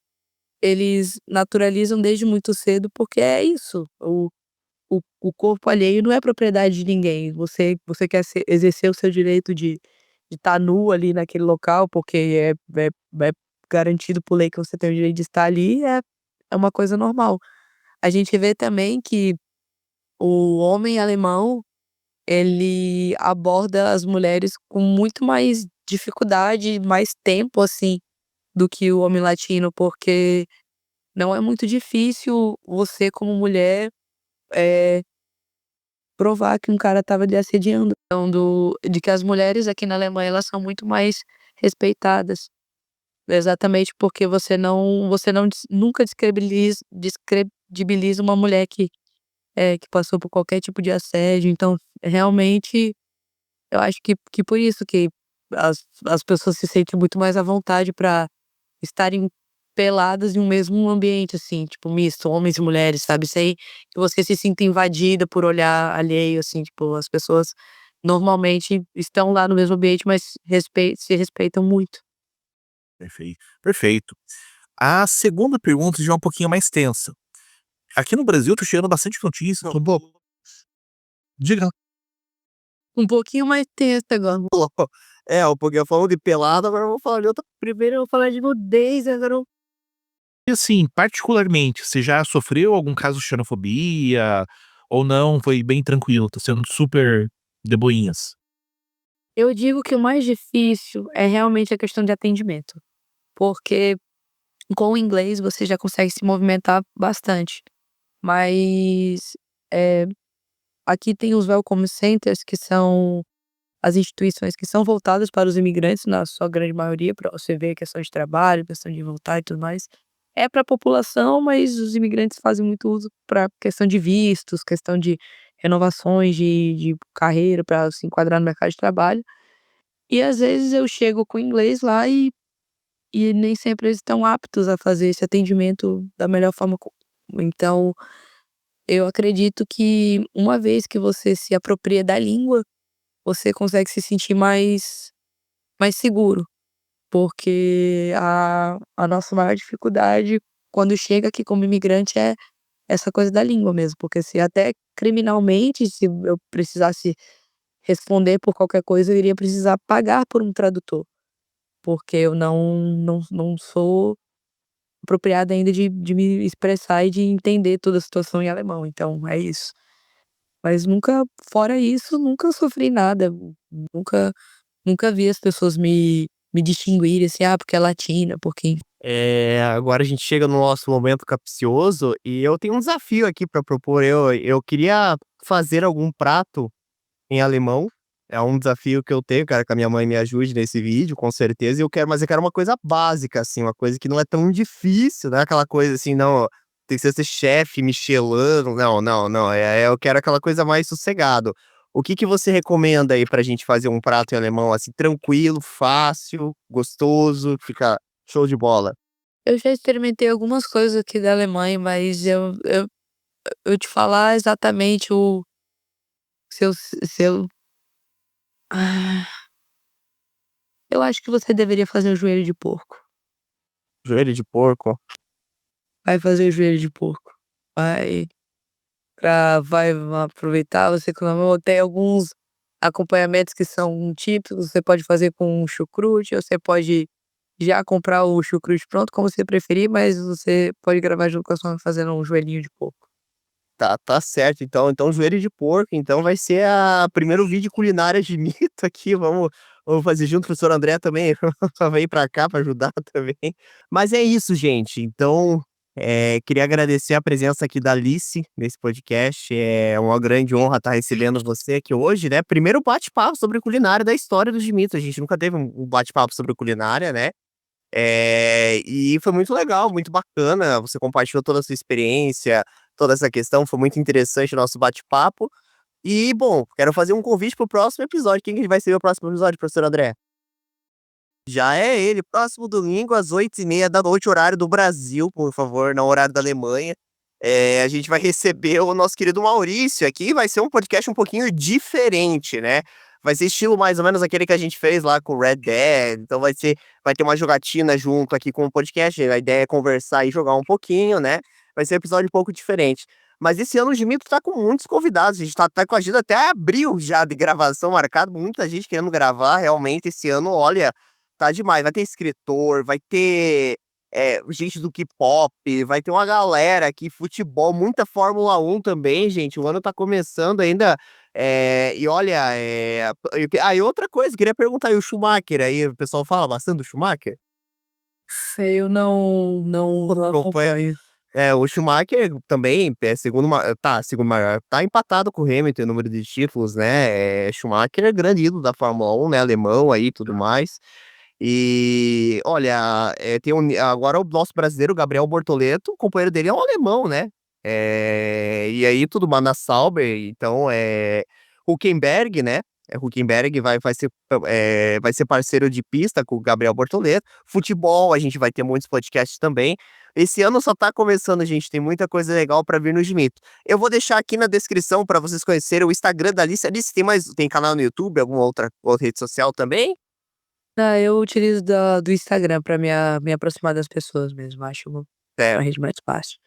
eles naturalizam desde muito cedo, porque é isso, o corpo alheio não é propriedade de ninguém. Você quer exercer o seu direito de estar nu ali naquele local, porque é garantido por lei que você tem o direito de estar ali, é uma coisa normal. A gente vê também que o homem alemão, ele aborda as mulheres com muito mais dificuldade, mais tempo, assim, do que o homem latino, porque não é muito difícil você, como mulher, eh provar que um cara estava lhe assediando. Então de que as mulheres aqui na Alemanha, elas são muito mais respeitadas, exatamente porque você não nunca descredibiliza uma mulher que passou por qualquer tipo de assédio. Então, realmente, eu acho que por isso que as pessoas se sentem muito mais à vontade para estarem peladas em um mesmo ambiente, assim, tipo, misto, homens e mulheres, sabe, sem que você se sinta invadida por olhar alheio, assim, tipo, as pessoas normalmente estão lá no mesmo ambiente, mas se respeitam muito. Perfeito, perfeito. A segunda pergunta já é um pouquinho mais tensa. Aqui no Brasil tá chegando bastante notícias sobre diga. Um pouquinho mais tenso agora. É, um pouquinho falando de pelada, agora eu vou falar de outra. Primeiro eu vou falar de nudez, agora eu E assim, particularmente, você já sofreu algum caso de xenofobia ou não? Foi bem tranquilo, tá sendo super de boinhas? eu digo que o mais difícil é realmente a questão de atendimento, porque com o inglês você já consegue se movimentar bastante, mas, eh, aqui tem os welcome centers, que são as instituições que são voltadas para os imigrantes, na sua grande maioria, para você ver questão de trabalho, questão de voltar e tudo mais. É para a população, mas os imigrantes fazem muito uso para questão de vistos, questão de renovações de carreira para se enquadrar no mercado de trabalho. E às vezes eu chego com inglês lá e nem sempre eles estão aptos a fazer esse atendimento da melhor forma. Então, eu acredito que uma vez que você se apropria da língua, você consegue se sentir mais seguro, porque a nossa maior dificuldade quando chega aqui como imigrante é essa coisa da língua mesmo, porque se até criminalmente, se eu precisasse responder por qualquer coisa, eu iria precisar pagar por um tradutor, porque eu não sou apropriada ainda de me expressar e de entender toda a situação em alemão, então é isso. Mas nunca fora isso, nunca sofri nada, nunca nunca vi as pessoas me distinguirem assim: "Ah, porque é latina, porque". Agora a gente chega no nosso momento capcioso e eu tenho um desafio aqui para propor. Eu queria fazer algum prato em alemão. É um desafio que eu tenho, quero que a minha mãe me ajude nesse vídeo, com certeza. Mas eu quero uma coisa básica, assim, uma coisa que não é tão difícil, não é aquela coisa assim, não, tem que ser chefe Michelin, não, não, não. Eu quero aquela coisa mais sossegado. O que que você recomenda aí pra gente fazer um prato em alemão, assim, tranquilo, fácil, gostoso, fica show de bola? Eu já experimentei algumas coisas aqui da Alemanha, mas eu te falar exatamente o se eu ah, eu acho que você deveria fazer o joelho de porco. Joelho de porco? Vai fazer o joelho de porco. Vai vai aproveitar, você economia tem alguns acompanhamentos que são típicos, você pode fazer com chucrute, ou você pode já comprar o chucrute pronto, como você preferir, mas você pode gravar junto com a sua mãe fazendo um joelhinho de porco. Tá certo, então joelho de porco, então vai ser a primeiro vídeo culinária de mito aqui, vamos fazer junto, professor André também vem pra cá pra ajudar também. Mas é isso, gente, então, queria agradecer a presença aqui da Alice nesse podcast, é uma grande honra estar recebendo você aqui hoje, né, primeiro bate-papo sobre culinária da história dos mitos, a gente nunca teve um bate-papo sobre culinária, né, e foi muito legal, muito bacana, você compartilhou toda a sua experiência, toda essa questão, foi muito interessante o nosso bate-papo. E, bom, quero fazer um convite para o próximo episódio. Quem que vai ser o próximo episódio, professor André? Já é ele, próximo domingo, às 20h30 horário do Brasil, por favor, não horário da Alemanha. A gente vai receber o nosso querido Maurício aqui, vai ser um podcast um pouquinho diferente, né? Vai ser estilo mais ou menos aquele que a gente fez lá com o Red Dead, então vai ter uma jogatina junto aqui com o podcast, a ideia é conversar e jogar um pouquinho, né? Vai ser um episódio um pouco diferente. Mas esse ano o Gimito tá com muitos convidados, a gente tá com a agenda até abril já de gravação marcado, muita gente querendo gravar, realmente esse ano, olha, tá demais. Vai ter escritor, vai ter gente do K-pop, vai ter uma galera aqui, futebol, muita Fórmula 1 também, gente. O ano tá começando ainda. E olha, e outra coisa, queria perguntar aí o Schumacher aí, o pessoal fala bastante do Schumacher? Eu não acompanho. O Schumacher também é segundo maior, tá empatado com o Hamilton em número de títulos, né? Schumacher é grande ídolo da Fórmula 1, né? Alemão aí e tudo mais. E olha, agora o nosso brasileiro, Gabriel Bortoleto, o companheiro dele é um alemão, né? E aí tudo, Mana Sauber, então Hülkenberg, né? Huckenberg vai ser parceiro de pista com o Gabriel Bortoleto. Futebol, a gente vai ter muitos podcasts também. Esse ano só tá começando, gente. Tem muita coisa legal pra vir no Gimito. Eu vou deixar aqui na descrição pra vocês conhecerem o Instagram da Alice. Alice, tem canal no YouTube, alguma outra rede social também? Eu utilizo do Instagram pra me aproximar das pessoas mesmo. Acho uma Certo. rede mais fácil.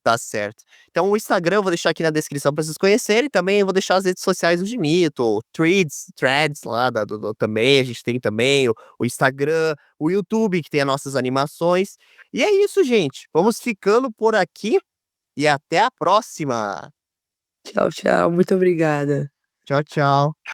Tá certo. Então o Instagram eu vou deixar aqui na descrição pra vocês conhecerem. Também eu vou deixar as redes sociais do Gimito, Threads lá também. A gente tem também o Instagram, o YouTube, que tem as nossas animações. E é isso, gente. Vamos ficando por aqui e até a próxima. Tchau, tchau. Muito obrigada. Tchau, tchau.